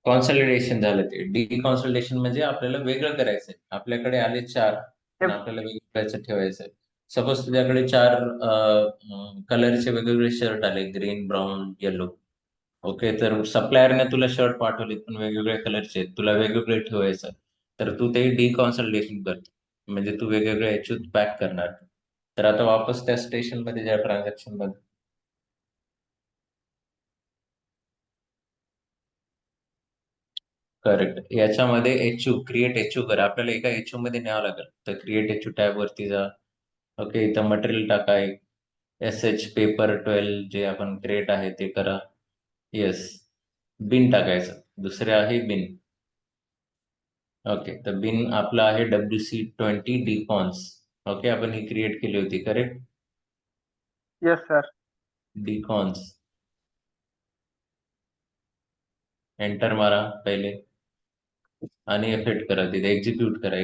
कॉन्सॉलिडेशन झालं ते. डिकॉन्सॉलिडेशन म्हणजे आपल्याला वेगळं करायचंय. आपल्याकडे आले चार ते आणि आपल्याला वेगळं ठेवायचंय. सपोज तुझ्याकडे चार कलरचे वेगवेगळे शर्ट आले, ग्रीन, ब्राऊन, येलो. ओके, तर सप्लायरने तुला शर्ट पाठवले पण वेगवेगळ्या कलरचे आहेत, तुला वेगवेगळे ठेवायचं. तर तू ते डिकॉन्सॉलिडेशन कर, म्हणजे तू वेगवेगळे याच्यात पॅक करणार. तर आता वापस त्या स्टेशन मध्ये ज्या ट्रान्झॅक्शन मध्ये. करेक्ट. याच्यामध्ये H U create H U कर. आपल्याला एका एच यू मध्ये न्यावं लागेल. तर क्रिएट एच यू टॅब वरती जा. ओके, इथं मटेरियल टाका. एस एच पेपर 12 जे आपण क्रिएट आहे ते करा. येस. बिन टाकायचं, दुसरे आहे बिन. ओके, तर बिन आपलं आहे WC20 डिकॉन्स. ओके, आपण ही क्रिएट केली होती, correct. Yes sir. Decons. Enter मारा पहिले आणि एफेक्ट करा, तिथे एक्झिक्यूट करा.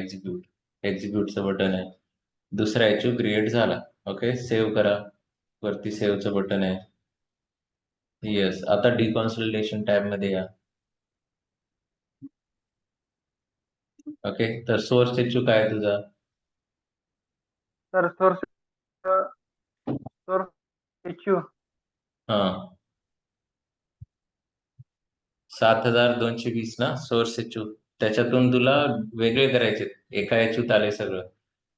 एक्झिक्यूटचं बटन आहे. दुसरा एचयू क्रिएट झाला. ओके, सेव्ह करा. वरती सेव्हचं बटन आहे. येस, आता डिकॉन्सोलिडेशन टॅब मध्ये या. ओके, तर सोर्स एचयू काय आहे तुझा? सर सोर्स सोर्स एचयू हा, 7220 ना सोर्स एचयू. त्याच्यातून तुला वेगळे करायचे, एका एचयूत आले सगळं.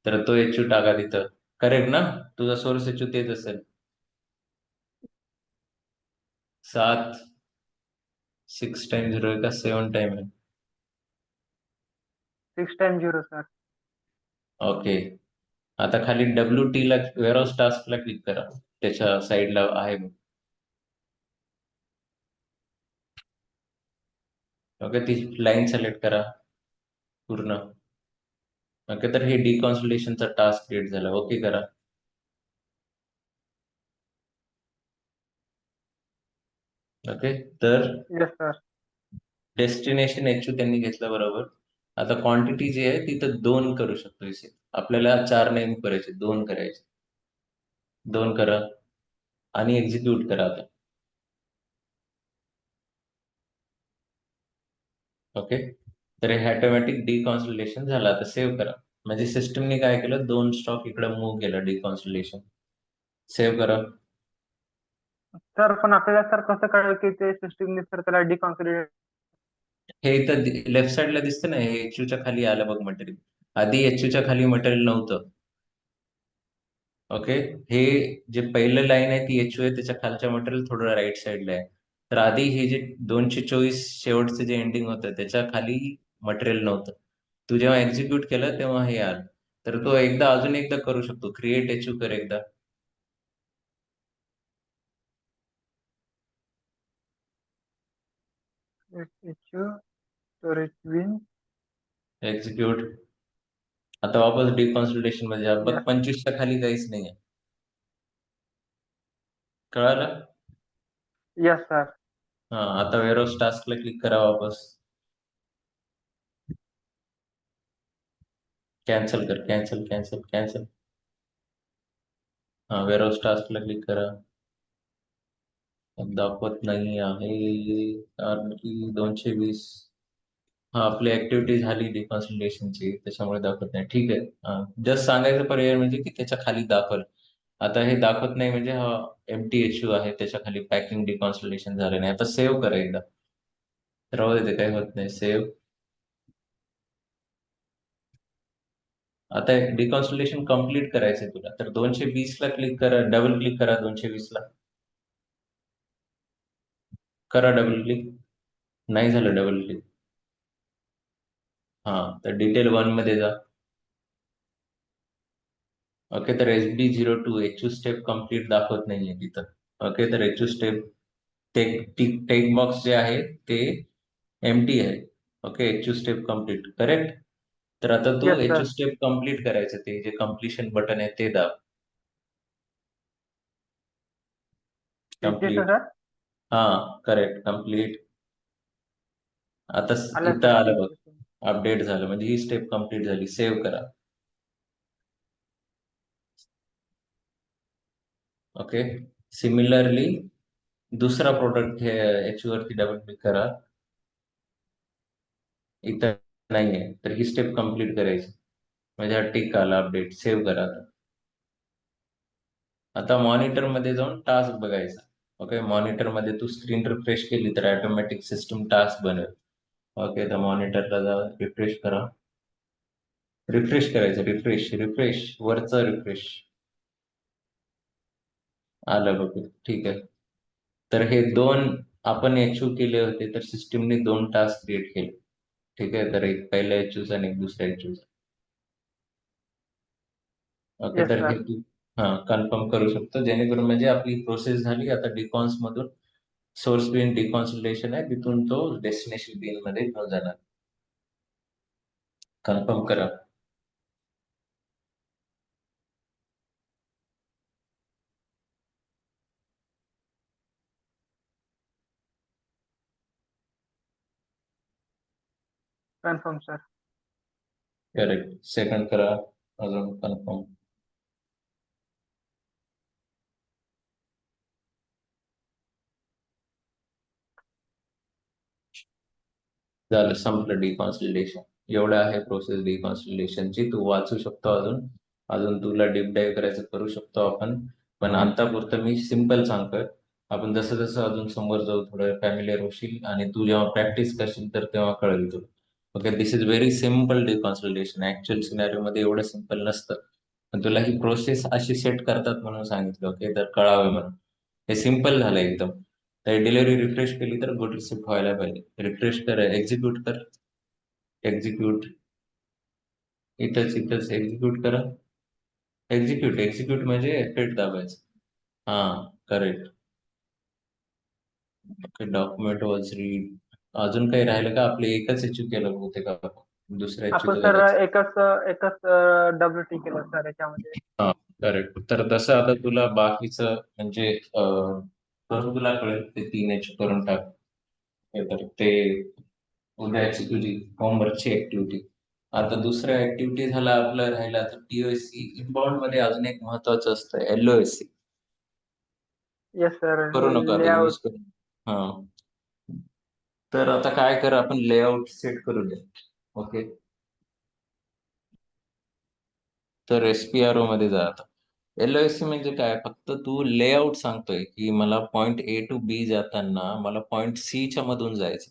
तर तो एचयू टाका तिथं. करेक्ट ना? तुझा सोर्स एचयू तेच असेल. 7 6 टाइम 0 आहे का 7 टाइम आहे? 6 टाइम 0 सर. ओके. आता खाली WT ला, वेअरहाऊस टास्कला क्लिक करा. त्याच्या साईडला आहे. ओके, ती लाईन सिलेक्ट करा पूर्ण. ओके, तर हे डिकॉन्सोलेशनचा टास्क क्रिएट झाला. ओके करा. ओके, तर यस सर. डेस्टिनेशन एचयू त्यांनी घेतलं बरोबर. आता क्वांटिटी जी आहे तिथं दोन करू शकतो इथे. आपल्याला चार नाही करायचे, दोन करायचे. दोन करा आणि एक्झिक्यूट करा आता. ओके, तर हे ऑटोमॅटिक डिकॉन्सोलेशन झालं. आता सेव्ह करा. म्हणजे सिस्टमने काय केलं, दोन स्टॉक इकडे मूव्ह केलं डिकॉन्सोलेशन. सेव्ह करा. सर पण आपल्याला सर कसं कळेल की ते सिस्टीमने सर त्याला डिकॉन्सोलिडेट. हे इथं लेफ्ट साईडला दिसतं ना, हे एचयूच्या खाली आलं बघ मटेरियल. आधी एचयूच्या खाली मटेरियल नव्हतं. ओके, हे जे पहिलं लाईन आहे ती एचयू आहे, त्याच्या खालच्या मटेरियल थोडं राईट साईडला आहे. तर आधी हे जे 224 शेवटचं जे एंडिंग होतं त्याच्या खाली मटेरियल नव्हतं. तू जेव्हा एक्झिक्यूट केलं तेव्हा हे आलं. तर तो एकदा अजून एकदा करू शकतो. क्रिएट एचयू कर एकदा. एचयू स्टोरेज बिन. एक्झिक्यूट. आता वापस डिकॉन्सोलिडेशन मध्ये जा. बघ यस. 25च्या खाली काहीच नाहीये. कळालं? Yes sir. हा, आता वेअरहाऊस टास्कला क्लिक करा वापस. कॅन्सल कर, कॅन्सल कॅन्सल कॅन्सल. हा, वेअरहाऊस टास्कला क्लिक करा. दाखवत नाही आहे कारण की 220. हा, आपली ऍक्टिव्हिटी झाली डिकॉन्सन्ट्रेशनची, त्याच्यामुळे दाखवत नाही. ठीक आहे, जस्ट सांगायचं पर्याय म्हणजे की त्याच्या खाली दाखल. आता हे दाखवत नाही म्हणजे हा एमटी इश्यू आहे, त्याच्या खाली पॅकिंग डिकॉन्सन्ट्रेशन झालं नाही. आता सेव्ह करा एकदा. राहू दे, ते काही होत नाही. सेव्ह. आता डिकॉन्सन्ट्रेशन कम्प्लीट करायचंय तुला, तर 220 ला क्लिक करा, डबल क्लिक करा 220 ला. करा डबल क्लिक. नाही झालं डबल क्लिक. हा, तर डिटेल 1 मध्ये जा. ओके, तर SB02 HU स्टेप कम्प्लीट दाखवत नाहीये तिथं. ओके, तर HU स्टेप टेक बॉक्स जे आहे ते एमटी आहे. Okay, HU step complete, correct. तर आता तू yes HU sir. Step complete करायचं, ते जे कम्प्लिशन बटन आहे ते दाब. येते कम्प्लीट. सर. हा, करेक्ट, कम्प्लीट. आता आलं इथं सर, आलं ठीक बघ. आहे सर. अपडेट झालं म्हणजे ही स्टेप कम्प्लीट झाली. सेव्ह करा. ओके, सिमिलरली दुसरा प्रोडक्ट HU वरती डबल क्लिक करा. इथं नाहीये, तर ही स्टेप कम्प्लीट करायची म्हणजे हा टिक आला. अपडेट. सेव्ह करा. आता मॉनिटर मध्ये जाऊन टास्क बघायचा. ओके, मॉनिटर मध्ये तू स्क्रीन रिफ्रेश केली तर ऑटोमॅटिक सिस्टम टास्क बनेल. ओके, तर मॉनिटरला जा, रिफ्रेश करा. रिफ्रेश करायचं, रिफ्रेश रिफ्रेश, वरचं रिफ्रेश. आलं बघ, ठीक आहे. तर हे दोन आपण एचयू केले होते, तर सिस्टीमने 2 टास्क क्रिएट केले. ठीक आहे, तर एक पहिला एचयूचा आणि एक दुसऱ्या एचयूचा. ओके, येस तर हे सर. तू हा कन्फर्म करू शकतो, जेणेकरून म्हणजे आपली प्रोसेस झाली. आता डिकॉन्स मधून सोर्स बिन डिकॉन्सोलेशन आहे, तिथून तो डेस्टिनेशन बिन मध्ये घेऊन जाणार. कन्फर्म करा. Confirm sir. करेक्ट. सेकंड करा. अजून कन्फर्म. झालं, संपलं डिकॉन्सोलिडेशन. एवढं आहे प्रोसेस डिकॉन्सोलिडेशनची. तू वाचू शकतो अजून. अजून तुला डीप डाईव्ह करायचं करू शकतो आपण, पण आतापुरतं मी सिम्पल सांगतोय. आपण जसं जसं अजून समोर जाऊ थोडं फॅमिलियर होशील, आणि तू जेव्हा प्रॅक्टिस करशील तर तेव्हा कळेल तुला. Okay, this is very simple deconsolidation. Actual scenario मध्ये एवढं सिम्पल नसतं, पण तुला ही प्रोसेस अशी सेट करतात म्हणून सांगितलं. ओके, तर कळावं म्हणून. हे सिम्पल झालं एकदम. तर डिलिव्हरी रिफ्रेश केली तर गुड रिसिप्ट व्हायला पाहिजे. रिफ्रेश कर, एक्झिक्यूट कर. एक्झिक्यूट. इथंच इथंच एक्झिक्यूट करा. एक्झिक्यूट एक्झिक्यूट म्हणजे F8 दाबायचं. हा, correct. Okay, document was read. अजून काही राहिलं का? आपले एकच एचयू केलं होते का? दुसऱ्या आपण एचयूचं सर करायचं. एकच एकच WT केलं सर याच्यामध्ये. हा, करेक्ट. तर तसं आता तुला बाकीचं म्हणजे करून तुला कळेल. ते 3 एचयू करून टाक. हे तर ते उद्याची तुझी होमवर्कची ऍक्टिव्हिटी. आता दुसऱ्या ऍक्टिव्हिटी झाला आपलं राहिला तर टीओएससी. इनबाउंड मध्ये अजून एक महत्वाचं असतं, एलओएससी. Yes sir. करू नका आता, यूज लेआउट. करू. हा, तर आता काय कर, आपण लेआउट सेट करू दे. ओके, तर एसपीआरओ मध्ये जा आता. एलओएससी म्हणजे काय? फक्त तू लेआउट सांगतोय की मला पॉइंट ए टू बी जाताना मला पॉइंट सी च्या मधून जायचं.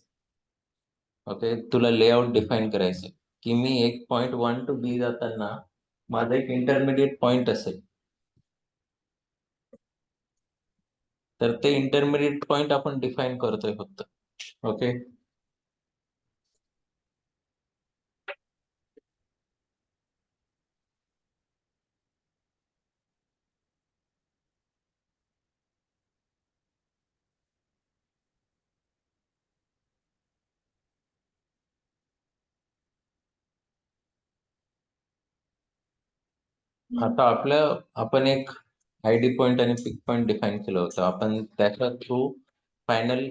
ओके, तुला लेआउट डिफाईन करायचं की मी एक पॉइंट 1 टू बी जाताना माझा एक इंटरमिडिएट पॉइंट असेल, तर ते इंटरमिडिएट पॉइंट आपण डिफाईन करतोय फक्त. ओके, आता आपण एक आयडी पॉइंट आणि पिक पॉइंट डिफाईन केलं होतं. आपण त्याच्या थ्रू फायनल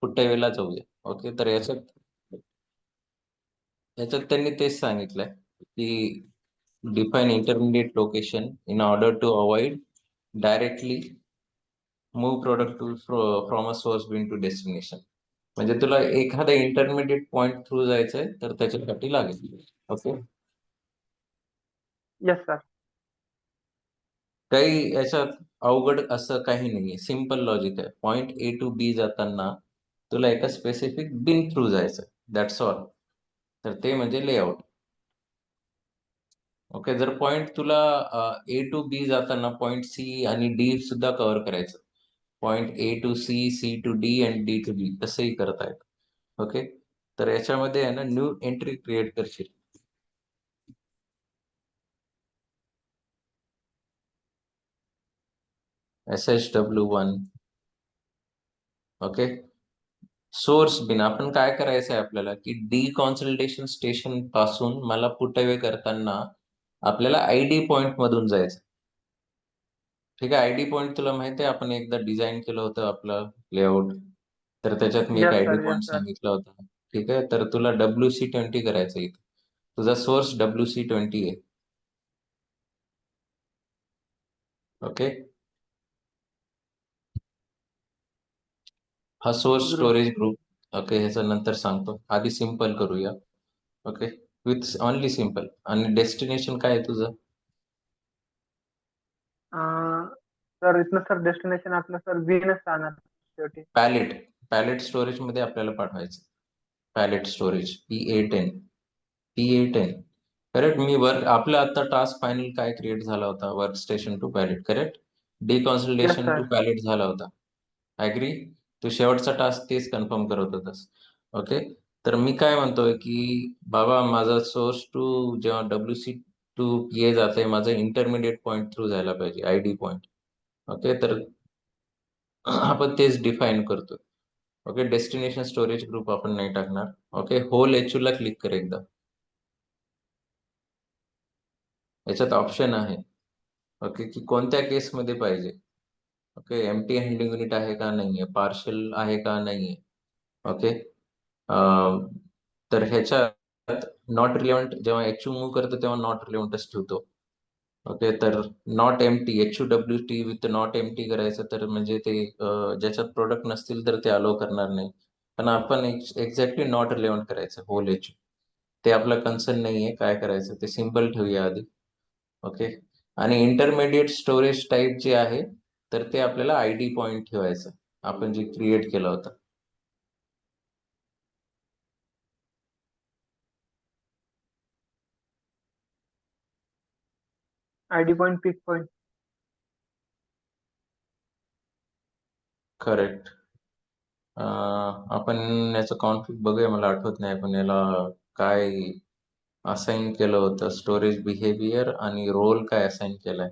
फुटेवेला जाऊया. ओके, तर याच्यात याच्यात त्यांनी तेच सांगितलंय की define intermediate location in order to avoid directly move product to from a source bin to destination. म्हणजे तुला एखादा इंटरमिडिएट पॉइंट थ्रू जायचंय तर त्याच्यासाठी लागेल. ओके. Yes sir. काही याच्यात अवघड असं काही नाहीये, सिम्पल लॉजिक आहे. पॉइंट ए टू बी जाताना तुला एका स्पेसिफिक बिन थ्रू जायचं, दॅट्स ऑल. तर ते म्हणजे लेआउट. ओके. जर पॉइंट तुला ए टू बी जाताना पॉइंट सी आणि डी सुद्धा कव्हर करायचं, point A to C, C to D आणि डी टू बी तसंही करता येतं. ओके. तर याच्यामध्ये आहे ना न्यू एंट्री क्रिएट करशील. SH-W1. ओके. सोर्स बिन आपण काय करायचं आहे आपल्याला, की डिकॉन्सल्टेशन स्टेशन पासून मला पुट अवे करताना आपल्याला आयडी पॉइंट मधून जायचं. ठीक आहे. आयडी पॉइंट तुला माहिती आहे, आपण एकदा डिझाईन केलं होतं आपलं लेआउट, तर त्याच्यात मी एक yes ID sir. Yes point sir. सांगितला होता. ठीक आहे. तर तुला WC20 करायचं इथं. तुझा सोर्स WC20 आहे. ओके. हा source group. Storage group. Okay. ह्याचं नंतर सांगतो, आधी सिंपल करूया. ओके. With only simple. आणि डेस्टिनेशन काय आहे तुझं? सर इथनं सर डेस्टिनेशन आपलं सर बीनच राहणार शेवटी. पॅलेट. पॅलेट स्टोरेज मध्ये आपल्याला पाठवायचं. Pallet storage P8N. करेक्ट. मी वर्क आपला आता टास्क फायनल काय क्रिएट झाला होता, work station to pallet. Correct. Yes deconsolidation to sir. Pallet झाला होता. ऍग्री. तू शेवटचा टास्क तेच कन्फर्म करत होतास. ओके. तर मी काय म्हणतोय की बाबा माझा सोर्स टू जेव्हा WC टू PA जाते, माझं इंटरमिडिएट पॉइंट थ्रू जायला पाहिजे, आयडी पॉइंट. ओके. तर आपण तेच डिफाईन करतो. ओके. डेस्टिनेशन स्टोरेज ग्रुप आपण नाही टाकणार. ओके. होल HU ला क्लिक कर एकदा. याच्यात ऑप्शन आहे. ओके. की कोणत्या केसमध्ये पाहिजे. ओके. एम्प्टी हँडलिंग युनिट आहे का नाहीये, पार्शल आहे का नाहीये. ओके. तर ह्याच्यात नॉट रिलेव्हंट, जेव्हा HU मूव्ह करतो तेव्हा नॉट रिलेव्हंटच ठेवतो. ओके. तर not empty, HUWT with not empty करायचं, तर म्हणजे ते ज्याच्यात प्रोडक्ट नसतील तर ते अलो करणार नाही. पण आपण एक्झॅक्टली नॉट रिलेव्हंट करायचं होल HU. ते आपला कन्सर्न नाहीये. काय करायचं ते सिम्पल ठेवूया आधी. ओके. आणि इंटरमिडिएट स्टोरेज टाईप जे आहे, तर ते आपल्याला आयडी पॉइंट ठेवायचं, आपण जे क्रिएट केलं होतं. आयडी पॉईंट, पिक पॉईंट. करेक्ट. आपण याचं कॉन्फ्लिक्ट बघूया, मला आठवत नाही आपण याला काय असाइन केलं होतं. स्टोरेज बिहेवियर आणि रोल काय असाइन केलाय.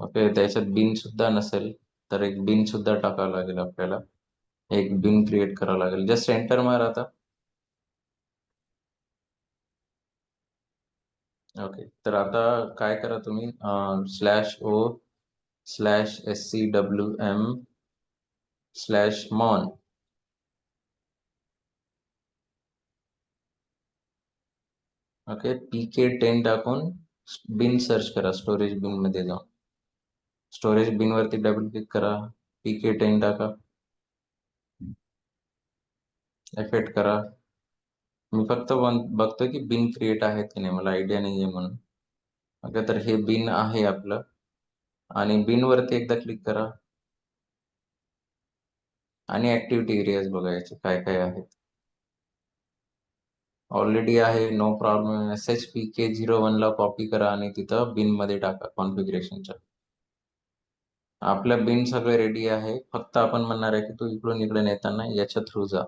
ओके. त्याच्यात बिन सुद्धा नसेल तर एक बिन सुद्धा टाकावं लागेल आपल्याला. एक बिन क्रिएट करावं लागेल. जस्ट एंटर मार आता. ओके. तर आता काय करा तुम्ही, /o/scwm/mon. ओके. PK10 टाकून बिन सर्च करा. स्टोरेज बिन मध्ये जाऊन स्टोरेज बिन वरती डबल क्लिक करा. PK10 टाका. एफेक्ट करा. मी फक्त बघतो की बिन क्रिएट आहेत की नाही, मला आयडिया नाहीये म्हणून. ओके. तर हे बिन आहे आपलं. आणि बिन वरती एकदा क्लिक करा आणि ऍक्टिव्हिटी एरियाज बघायचे काय काय आहेत. ऑलरेडी आहे, नो प्रॉब्लेम. SHPK01 ला कॉपी करा आणि तिथं बिन मध्ये टाका कॉन्फिगरेशनच्या. आपलं बिन सगळं रेडी आहे. फक्त आपण म्हणणार आहे की तू इकडून इकडे नेताना याच्या थ्रू जा.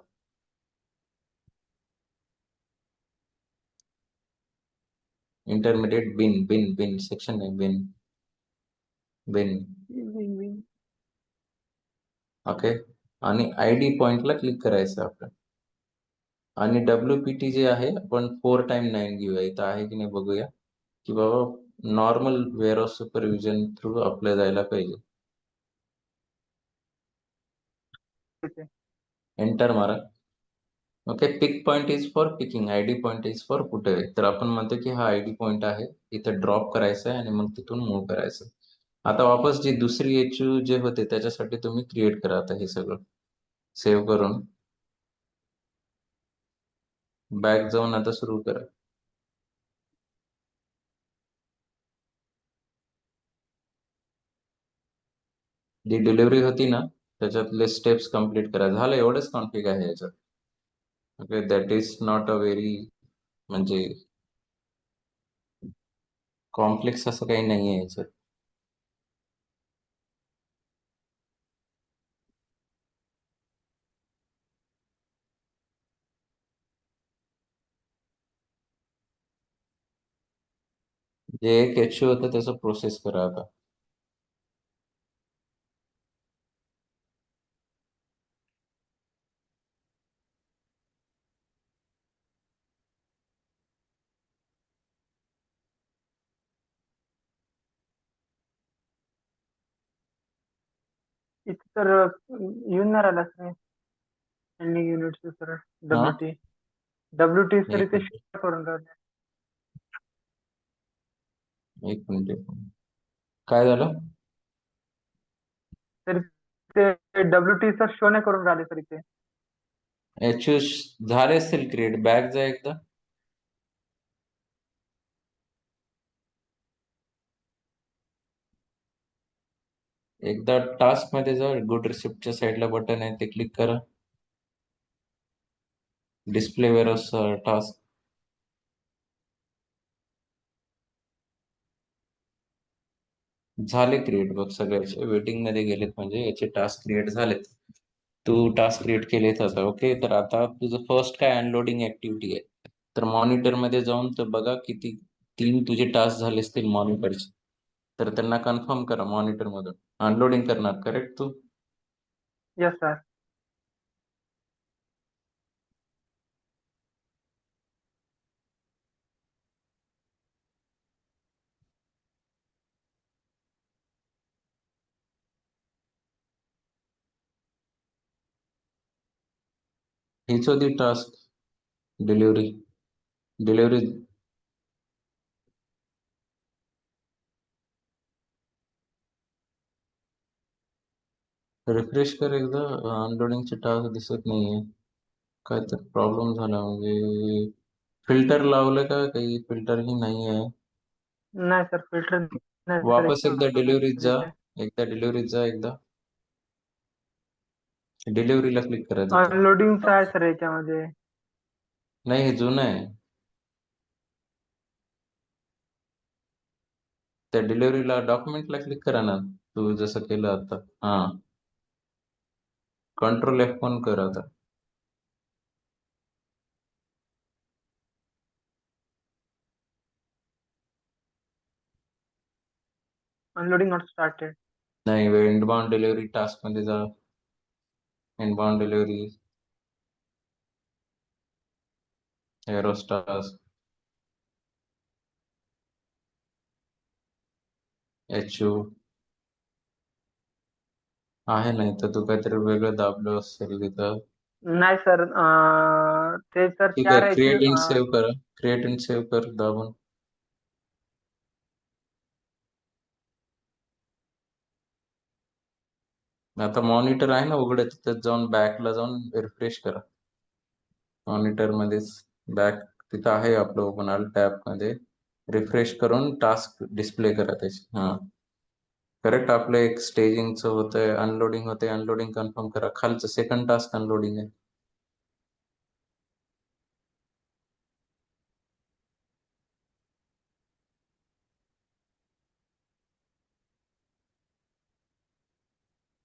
इंटरमिडिएट बिन बिन बिन सेक्शन आहे, बिन बिन. ओके. आणि आयडी पॉइंटला क्लिक करायचं आपण. आणि WPT जे आहे आपण 4x9 घेऊया. इथं आहे की नाही बघूया, की बाबा नॉर्मल वेअरहाऊस सुपरविजन थ्रू आपल्या जायला पाहिजे. ठीक आहे. एंटर मारा. Okay, pick point is for picking, ID point is for कुठे. तर आपण म्हणतो की हा आयडी पॉइंट आहे, इथं ड्रॉप करायचा आहे आणि मग तिथून मूव्ह करायचं. आता वापस जी दुसरी एचयू जे होते त्याच्यासाठी तुम्ही क्रिएट करा आता हे सगळं सेव्ह करून बॅक जाऊन आता सुरू करा. जी डिलिव्हरी होती ना त्याच्यातले स्टेप्स कम्प्लीट करा. झालं, एवढंच कॉन्फिग आहे याच्यात. Okay, that is not a very म्हणजे कॉम्प्लेक्स असं काही नाही आहे याच्यात. जे एक एचयू होतं त्याचं प्रोसेस करा आता. इथे तर येऊन नाही राहिला सर. एंडिंग युनिटचं सर. हा, W T. W T sir एक इथे मिनिट, show करून राहिले. एक मिनिट, एक मिनिट. काय झालं? तर ते डब्ल्यू टी सर शो नाही करून राहिले सर इथे. एचयू झाले असतील क्रिएट. बॅक जा एकदा. एकदा टास्क मध्ये जा, गुड रिसिप्टच्या साईडला बटन आहे ते क्लिक करा. डिस्प्ले वेअरस टास्क झाले क्रिएट बघ. सगळ्याचे वेटिंग मध्ये गेलेत म्हणजे याचे टास्क क्रिएट झालेत. तू टास्क क्रिएट केलेत आता. ओके, तर आता तुझं फर्स्ट काय अनलोडिंग ऍक्टिव्हिटी आहे. तर मॉनिटर मध्ये जाऊन तर बघा किती 3 तुझे टास्क झाले असतील मॉनिटरचे. तर त्यांना कन्फर्म करा मॉनिटर मधून. अनलोडिंग करणार करेक्ट तू? Yes sir. हीच होती टास्क डिलिव्हरी. डिलिव्हरी रिफ्रेश कर एकदा. अनलोडिंगचे टास्क दिसत नाहीये. काय तर प्रॉब्लेम झाला म्हणजे फिल्टर लावलं का? काही फिल्टरही नाही आहे. नाही सर, फिल्टर नाही सर वापस एकदा डिलिव्हरीत जा. इथे. एकदा डिलिव्हरीत जा एकदा. डिलिव्हरीला क्लिक करा तिथं. अनलोडिंगचं आहे सर याच्यामध्ये. नाही, हे जुनं आहे. त्या डिलिव्हरीला डॉक्युमेंटला क्लिक करा ना, तू जसं केलं आता. हा, कंट्रोल F1 कर आता. Unloading not started. नाही, इनबाउंड डिलिव्हरी टास्क मध्ये जा. Inbound delivery, arrows task, HU आहे. नाही तर तू काहीतरी वेगळं दाबलं असेल तिथं. नाही सर, ते सर ठीक आहे, 4 क्रिएट अँड सेव्ह करा. क्रिएट अँड सेव्ह कर दाबून. आता मॉनिटर आहे ना उघडं, तिथं जाऊन बॅकला जाऊन रिफ्रेश करा. मॉनिटर मध्येच बॅक तिथं आहे आपलं ओपन ऑल टॅब मध्ये. रिफ्रेश करून टास्क डिस्प्ले करा त्याची. हा, करेक्ट. आपलं एक स्टेजिंगचं होतंय, अनलोडिंग होतंय. अनलोडिंग कन्फर्म करा. खालचं सेकंड टास्क अनलोडिंग आहे.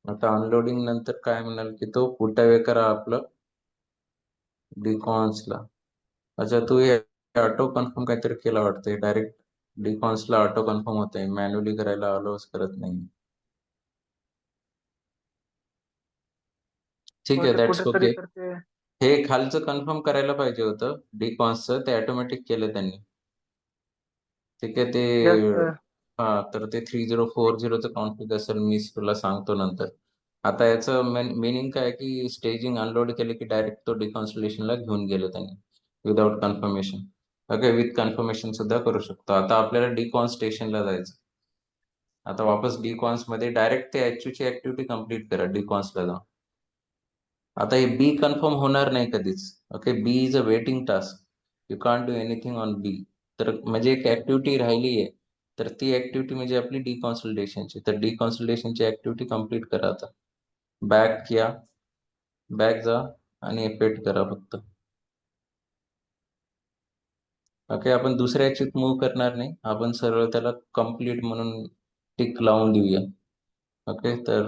आता अनलोडिंग नंतर काय म्हणाल की तो पुटावे करा आपलं डिकॉन्सला. अच्छा, तू हे ऑटो कन्फर्म काहीतरी केलं वाटतंय. डायरेक्ट डिकॉन्सला ऑटो कन्फर्म होतंय, मॅन्युअली करायला अलाउच करत नाही. ठीक हो आहे, ते दॅट्स कुठेतरी ओके. तर ते. हे खालचं कन्फर्म करायला पाहिजे होतं डिकॉन्सचं, ते ऑटोमॅटिक केलं त्यांनी. ठीक आहे ते. Yes sir. हा, तर ते 3040चं कॉन्फिग असेल, मी तुला सांगतो नंतर. आता याचं मिनिंग काय की स्टेजिंग अनलोड केले की डायरेक्ट तो डिकॉन्स्टलेशनला घेऊन गेलो त्यांनी without confirmation. Okay, with confirmation सुद्धा करू शकतो. आता आपल्याला डिकॉन्स्टेशनला जायचं. आता वापस डिकॉन्स मध्ये डायरेक्ट ते HU ची ऍक्टिव्हिटी कम्प्लीट करा डिकॉन्सला जाऊन. आता हे बी कन्फर्म होणार नाही कधीच. Okay, B is a waiting task, you can't do anything on B. तर म्हणजे एक ऍक्टिव्हिटी राहिली आहे, तर ती ऍक्टिव्हिटी म्हणजे आपली डिकॉन्सल्टेशनची. तर डिकॉन्सल्टेशनची ऍक्टिव्हिटी कम्प्लीट करा. आता बॅक या, बॅक जा आणि एफेक्ट करा फक्त. ओके, आपण दुसऱ्या ऍक्सिट मूव्ह करणार नाही, आपण सरळ त्याला कम्प्लीट म्हणून टिक लावून देऊया. ओके, तर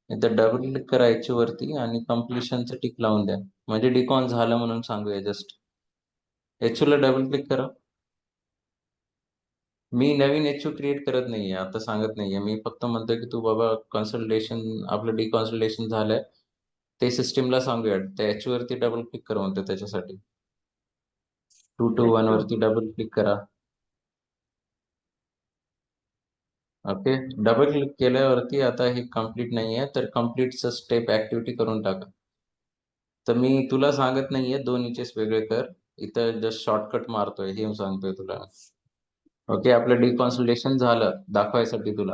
इथं डबल क्लिक करा HU वरती आणि कम्प्लिशनचं टिक लावून द्या, म्हणजे डिकॉन झालं म्हणून सांगूया. जस्ट HU ला डबल क्लिक करा. मी नवीन HU क्रिएट करत नाहीये, आता सांगत नाहीये. मी फक्त म्हणतोय की तू बाबा कन्सल्टेशन आपलं डिकॉन्सल्टेशन झालंय ते सिस्टीमला सांगूया. त्या HU वरती डबल क्लिक करा म्हणतो त्याच्यासाठी. 2 to 1 HU. वरती डबल क्लिक करा. ओके, डबल क्लिक केल्यावरती आता हे कम्प्लीट नाहीये, तर कम्प्लीटचं स्टेप ऍक्टिव्हिटी करून टाका. तर मी तुला सांगत नाहीये, दोन इचेस वेगळे कर. इथं जस्ट शॉर्टकट मारतोय हे सांगतोय तुला. ओके, आपलं डिकॉन्सल्टेशन झालं दाखवायसाठी तुला.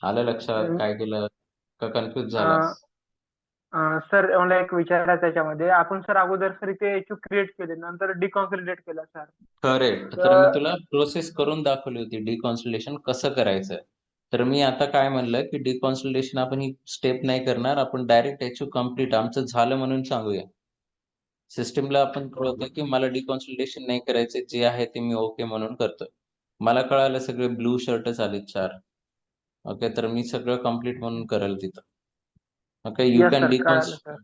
आलं लक्षात काय केलं का कन्फ्युज झालास? सर मला एक विचारायचं त्याच्यामध्ये, आपण सर अगोदर सर इथे एचयू क्रिएट केले नंतर डिकॉन्सोलिडेट केला सर. करेक्ट. तर मी तर तुला प्रोसेस करून दाखवली होती डिकॉन्सुलेशन कसं करायचं. तर मी आता काय म्हणलं की डिकॉन्सुलेशन आपण ही स्टेप नाही करणार, आपण डायरेक्ट HU कम्प्लीट आमचं झालं म्हणून सांगूया. सिस्टीमला आपण कळवतं की मला डिकॉन्सुलेशन नाही करायचं, जे आहे ते मी ओके म्हणून करतोय. मला कळालं सगळे ब्लू शर्टच आले 4. ओके, तर मी सगळं कम्प्लीट म्हणून करेल तिथं. Okay, you yes can sir, कळालं सर.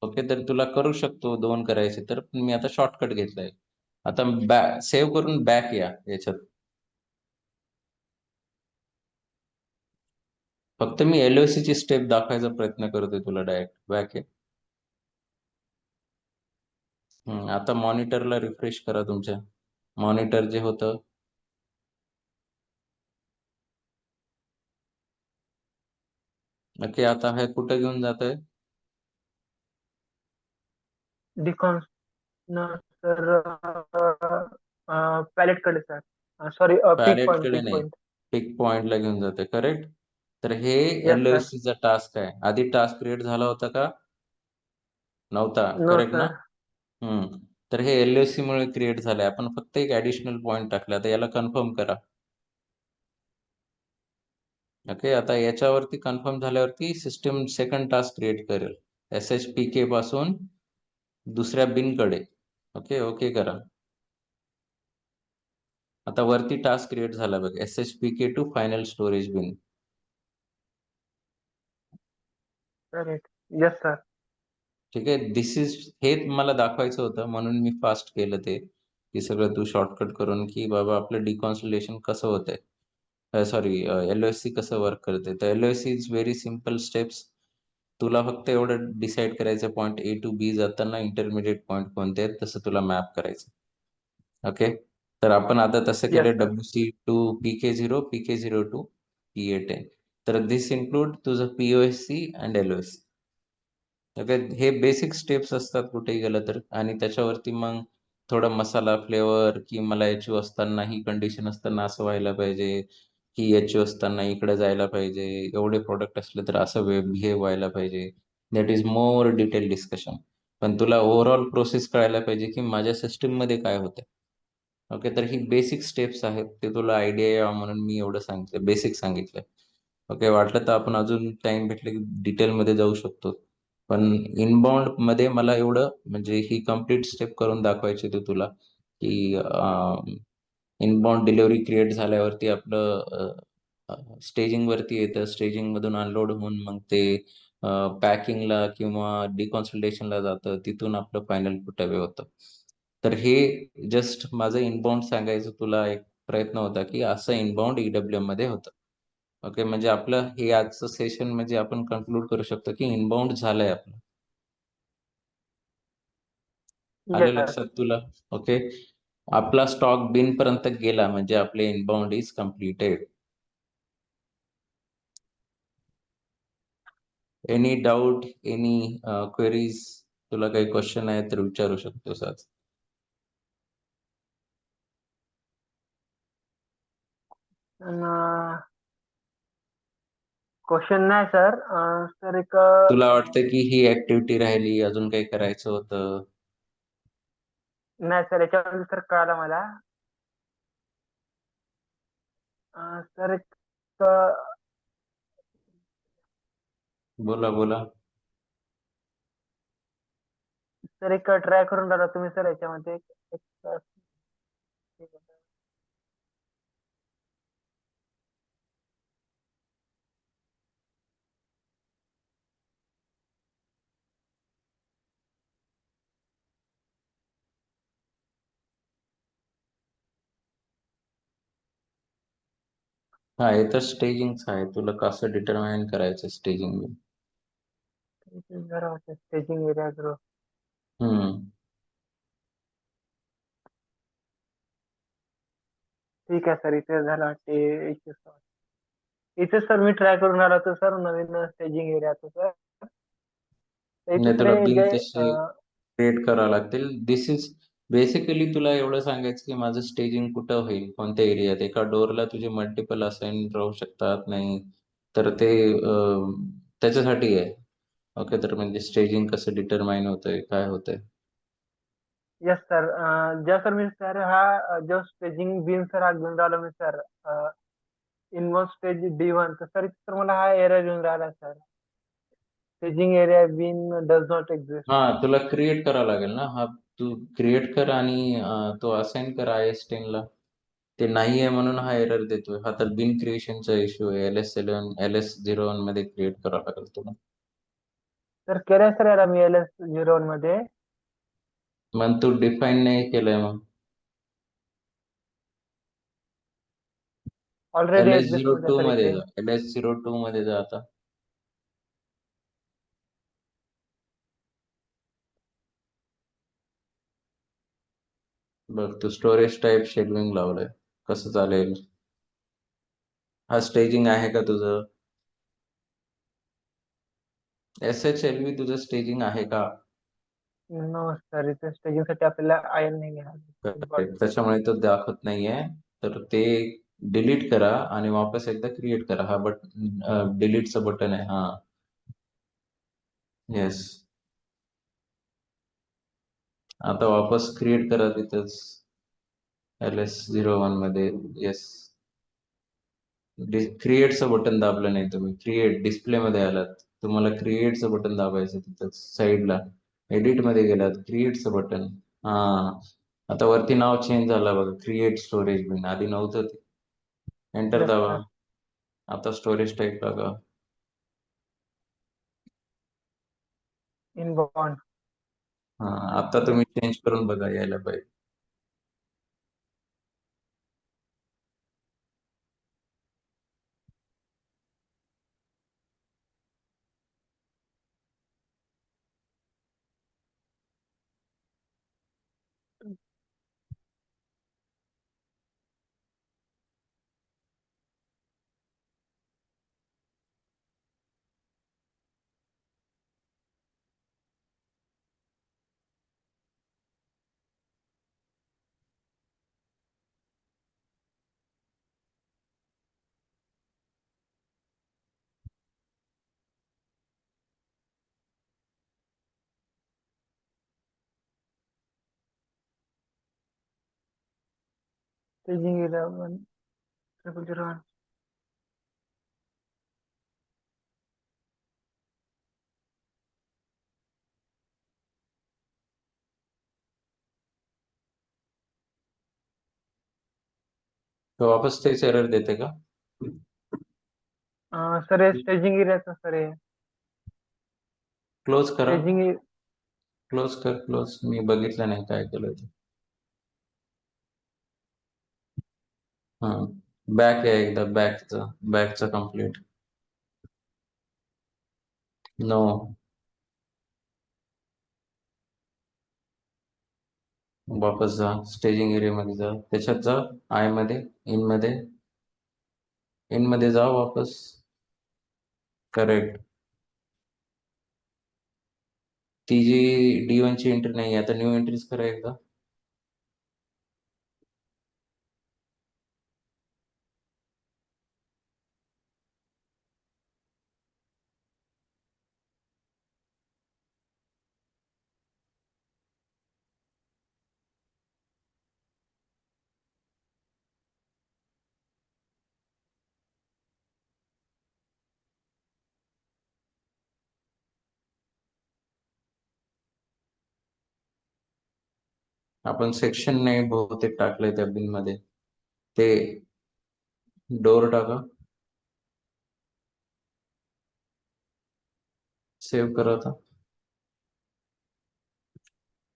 ओके, तर तुला करू शकतो 2 करायचे, तर मी आता शॉर्टकट घेतलाय. आता सेव्ह करून बॅक या याच्यात. फक्त मी LOC ची स्टेप दाखवायचा प्रयत्न करतोय तुला. डायरेक्ट बॅक आहे. आता मॉनिटरला रिफ्रेश करा तुमच्या. मॉनिटर जे होतं ओके, आता हे कुठं घेऊन जातंय? डिकॉन्स न सर, पॅलेट कडे सर. सॉरी, पिक पॅरेट पॉइंट, कडे पिक नाही, पॉइंट. पिक पॉइंटला घेऊन जाते. करेक्ट. तर हे यस सर. LOC चा टास्क आहे. आधी टास्क क्रिएट झाला होता का? नव्हता. नो करेक्ट ना? सर. तर हे LOC मुळे क्रिएट झालंय. आपण फक्त एक ऍडिशनल पॉइंट टाकला, तर याला कन्फर्म करा. ओके, आता याच्यावरती कन्फर्म झाल्यावरती सिस्टीम सेकंड टास्क क्रिएट करेल SHPK पासून दुसऱ्या बिन कडे. ओके, ओके करा. आता वरती टास्क क्रिएट झाला बघ, SHPK to final storage bin. Correct. Yes sir. ठीक आहे, हे मला दाखवायचं होतं म्हणून मी फास्ट केलं ते, की सगळं तू शॉर्टकट करून की बाबा आपलं डिकॉन्सुलेशन कसं होतंय, सॉरी LOC कसं वर्क करते. तर LOC is very simple steps. तुला फक्त एवढं डिसाईड करायचं पॉईंट A to B जाताना इंटरमिडिएट पॉईंट कोणते आहेत, तसं तुला मॅप करायचं. ओके, तर आपण आता तसं यस केलं sir. WC to PK0, PK0 to PA10. तर दिस इन्क्लूड तुझं POSC अँड LOC. ओके, हे बेसिक स्टेप्स असतात कुठेही गेलं तर. आणि त्याच्यावरती मग थोडा मसाला फ्लेवर, की मला HU असताना ही कंडिशन असताना असं व्हायला पाहिजे, की HU असताना इकडे जायला पाहिजे, एवढे प्रोडक्ट असले तर असं बिहेव व्हायला पाहिजे. That is more detail discussion. पण तुला ओव्हरऑल प्रोसेस कळायला पाहिजे की माझ्या सिस्टीम मध्ये काय होतं. ओके, तर ही बेसिक स्टेप्स आहेत, ते तुला आयडिया यावं म्हणून मी एवढं सांगितलं, बेसिक सांगितलं. ओके, वाटलं तर आपण अजून टाइम भेटले की डिटेलमध्ये जाऊ शकतो. पण इनबाउंड मध्ये मला एवढं म्हणजे ही कम्प्लीट स्टेप करून दाखवायची होती तुला, की इनबाउंड डिलिव्हरी क्रिएट झाल्यावरती आपलं स्टेजिंग वरती येतं, स्टेजिंग मधून अनलोड होऊन मग ते पॅकिंगला किंवा डिकॉन्सल्टेशनला जातं, तिथून आपलं फायनल कुटअवे होतं. तर हे जस्ट माझं इनबाउंड सांगायचं तुला एक प्रयत्न होता, की असं इनबाउंड EWM मध्ये होतं. ओके, म्हणजे आपलं हे आजचं सेशन म्हणजे आपण कन्क्लूड करू शकतो की इनबाउंड झालंय आपलं. आलं यस. लक्षात तुला? ओके, आपला स्टॉक बिन पर्यंत गेला म्हणजे आपले inbound is completed. Any doubt, any queries, तुला काही क्वेश्चन आहे तर विचारू शकतोस आज. क्वेश्चन नाही सर. सर एक तुला वाटतं की ही ऍक्टिव्हिटी राहिली, अजून काही करायचं होतं? नाही सर, याच्यावर सर कळालं मला. सर एक बोला बोला. सर एक ट्राय करून राहिला तुम्ही सर याच्यामध्ये हा, हे तर स्टेजिंग आहे. तुला कसं डिटरमाइन करायचं स्टेजिंग? Staging area grow. हम्म. ठीक आहे सर, इथे झालं वाटते इथे सर मी ट्राय करून आलो होतो सर नवीन स्टेजिंग एरियाचं सर. इथे नाही, सर तुला हे बिन जे तसे क्रिएट करावं लागतील. दिस इज बेसिकली तुला एवढं सांगायचं की माझं स्टेजिंग कुठं होईल, कोणत्या एरियात. एका डोअरला तुझे मल्टिपल असाइन राहू शकतात, नाही तर ते त्याच्यासाठी आहे. ओके, तर म्हणजे स्टेजिंग कसं डिटरमाइन होतंय, काय होतंय. Yes sir. जेव्हा सर मी सर हा जो स्टेजिंग बिन सर हा घेऊन राहिलो मी सर इनवर्स स्टेज D1, तर सर इथे तर मला हा एरर येऊन राहिला sir. Staging area bin does not exist. हा, तुला क्रिएट करावं लागेल ना. हा, तू क्रिएट कर आणि तो असाइन कर IS10 ला. ते नाही आहे म्हणून हा एरर देतोय. हा तर बिन क्रिएशनचा इश्यू आहे. LS01 मध्ये क्रिएट करावं लागेल तुला. सर केलंय सर याला मी LS01 मध्ये. मग तू डिफाईन नाही केलंय मग. Already L S exist zero मध्ये टू सर मध्ये इथे. जा. LS02 मध्ये जा आता. बघ, तू स्टोरेज टाईप शेड्यूलिंग लावलंय. कसं चालेल? हा स्टेजिंग आहे का तुझं? SHLV तुझं स्टेजिंग आहे का? नो सर, इथे स्टेजिंग साठी आपल्याला आयन नाही घ्यायला. Correct. त्याच्यामुळे तो दाखवत नाहीये. तर ते डिलीट करा आणि वापस एकदा क्रिएट करा. हा डिलीटचं बटन आहे. हा, येस. आता वापस क्रिएट करा तिथंच LS01 मध्ये. येस. क्रिएटचं बटन दाबलं नाही तुम्ही. क्रिएट डिस्प्ले मध्ये आलात, तुम्हाला क्रिएटचं बटन दाबायचं तिथंच साईडला. एडिट मध्ये गेलात, क्रिएटचं बटन. हा, आता वरती नाव चेंज झालं बघा, क्रिएट स्टोरेज बिन. आधी नव्हतं ते. एंटर यस दाबा. सर. आता स्टोरेज टाईप टाका. In bond. हा, आता तुम्ही चेंज करून बघा, यायला पाहिजे. Staging area 1001. तो वापस तेच एरर देते का? सर हे स्टेजिंग एरियाचं सर हे क्लोज करा. स्टेजिंग. क्लोज कर, क्लोज. मी बघितलं नाही काय केलं ते. हा, बॅक आहे एकदा. बॅकचा कम्प्लीट. नो. वापस जा, स्टेजिंग एरिया मध्ये जा. त्याच्यात जा, आय मध्ये, इन मध्ये. इन मध्ये जा वापस. करेक्ट. ती जी D1 ची एंट्री नाही आता न्यू एंट्रीज करा एकदा. आपण सेक्शन नाही बहुतेक टाकलंय त्या बिन मध्ये. ते डोर टाका. सेव्ह करा आता.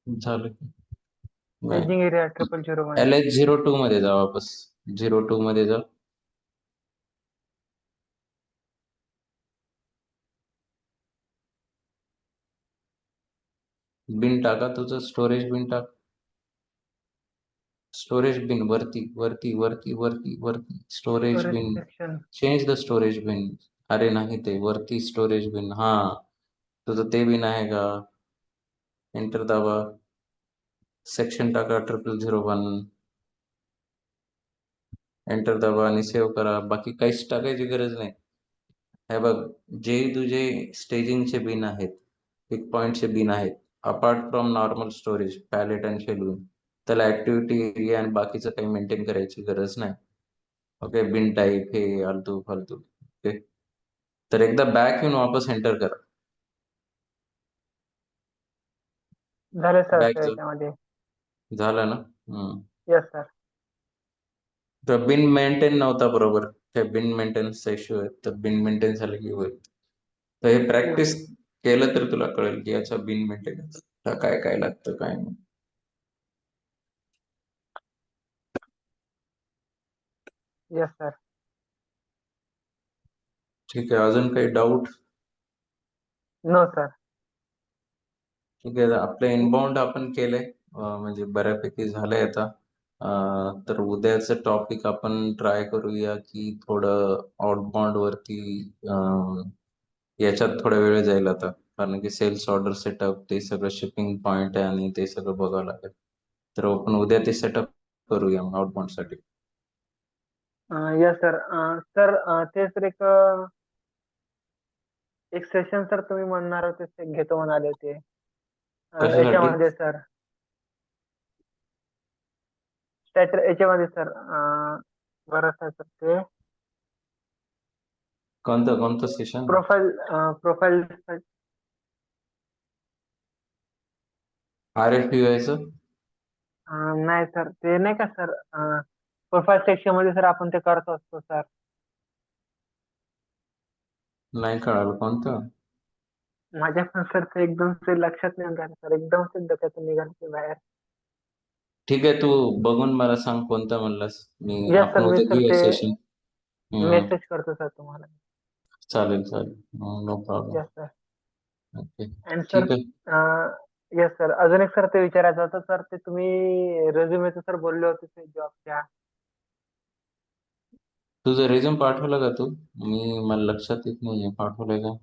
झालं की नाही. Staging area 0001. LH02 मध्ये जा वापस. 02 मध्ये जा. बिन टाका तुझं स्टोरेज बिन टाक. स्टोरेज बिन वरती वरती वरती वरती वरती storage storage bin. Section. Change the storage bin. अरे नाही ते वरती स्टोरेज बिन. हा तुझं ते बिन आहे का. एंटर दाबा. सेक्शन टाका 0001. एंटर दाबा आणि सेव्ह करा. बाकी काहीच टाकायची गरज नाही. हे बघ जे तुझे स्टेजिंगचे बिन आहेत, पिक पॉइंटचे बिन आहेत, apart from normal storage pallet and schedule, त्याला ऍक्टिव्हिटी एरिया आणि बाकीचं काही मेंटेन करायची गरज नाही. ओके बिन टाईप हे आलतू फालतू. ओके तर एकदा बॅक येऊन वापस एंटर करा. झाले सर बॅक ते जा. याच्यामध्ये. झालं ना. हम्म. Yes sir. तर बिन मेंटेन नव्हता बरोबर. त्या बिन मेंटेनन्सचा इश्यू आहे. तर बिन मेंटेन झालं की होईल. तर हे प्रॅक्टिस केलं तर तुला कळेल की याच्या बिन मेंटेनन्स काय काय लागतं काय नाही. Yes sir. ठीक आहे अजून काही डाऊट. No sir. ठीक आहे आपलं इनबाउंड आपण केलंय. म्हणजे बऱ्यापैकी झालंय आता. तर उद्याचं टॉपिक आपण ट्राय करूया की थोडं आउटबाउंड वरती याच्यात थोडा वेळ जाईल आता. कारण की सेल्स ऑर्डर सेटअप ते सगळं शिपिंग पॉइंट आहे आणि ते सगळं बघावं लागेल. तर आपण उद्या ते सेटअप करूया आउटबाउंड साठी. Yes sir. सर ते सर एक सेशन सर तुम्ही म्हणणार होते ते घेतो म्हणाले होते. कशासाठी. याच्यामध्ये सर याच्यामध्ये सर बरं सर ते कोणतं कोणतं सेशन. Profile profile. RFUI नाही सर ते नाही का सर प्रोफाईल सेक्शन मध्ये सर आपण ते करत असतो सर. नाही कळालं कोणतं. माझ्या पण सर ते एकदम ते लक्षात नाही राहिलं सर एकदम ते डोक्यातून निघालं ते बाहेर. ठीक आहे तू बघून मला सांग कोणतं म्हणलास. मी येस आपण सर मी उद्या सर घेऊया ते सेशन. हम्म. मेसेज करतो सर तुम्हाला. चालेल चालेल. No problem. Yes sir. Okay. And sir ठीक आहे. येस सर अजून एक सर ते विचारायचं होतं सर ते तुम्ही रेझ्युमेचं सर बोलले होते ते जॉबच्या. तुझं रिझ्यूम पाठवलं का तू. मला लक्षात येत नाहीये पाठवलंय का.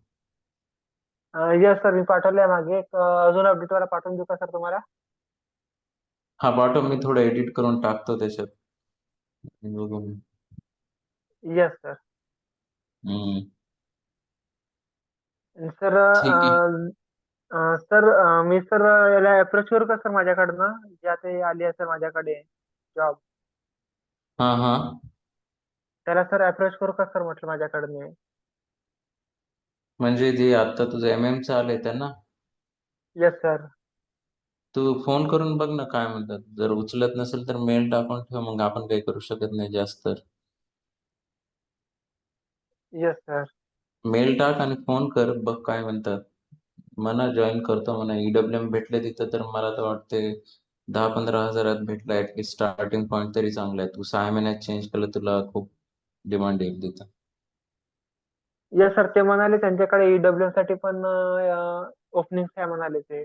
येस सर मी पाठवलंय मागे एक अजून अपडेट वाला पाठवून देऊ का सर तुम्हाला. हा पाठव मी थोडं एडिट करून टाकतो त्याच्यात. बघू. Yes sir. हम्म. सर ठीक आहे. सर मी सर याला अप्रोच करू का सर माझ्याकडनं जे आता हे आली आहे सर माझ्याकडे जॉब. हा हा. त्याला सर अप्रोच करू का सर म्हटलं माझ्याकडनं. म्हणजे जे आता तुझं MM चं आलंय त्यांना. Yes sir. तू फोन करून बघ ना काय म्हणतात. जर उचलत नसेल तर मेल टाकून ठेव मग आपण काही करू शकत नाही जास्त. Yes sir. मेल टाक आणि फोन कर बघ काय म्हणतात. म्हणा जॉईन करतो म्हणा. EWM भेटले तिथं तर मला तर वाटते 10-15 हजारात भेटलं ऍटलीस्ट स्टार्टिंग पॉईंट तरी चांगला आहे. तू 6 महिन्यात चेंज केलं तुला खूप डिमांड येईल तिथं. येस सर ते म्हणाले त्यांच्याकडे ईडब्ल्यू साठी पण ओपनिंग आहे म्हणाले ते.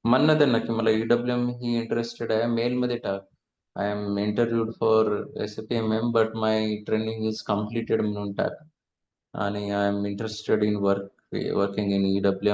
म्हण ना त्यांना की मला EWM ही इंटरेस्टेड आहे. मेल मध्ये टाक. I am interviewed for SAP MM but my training is completed म्हणून टाक. आणि I am interested in working in EWM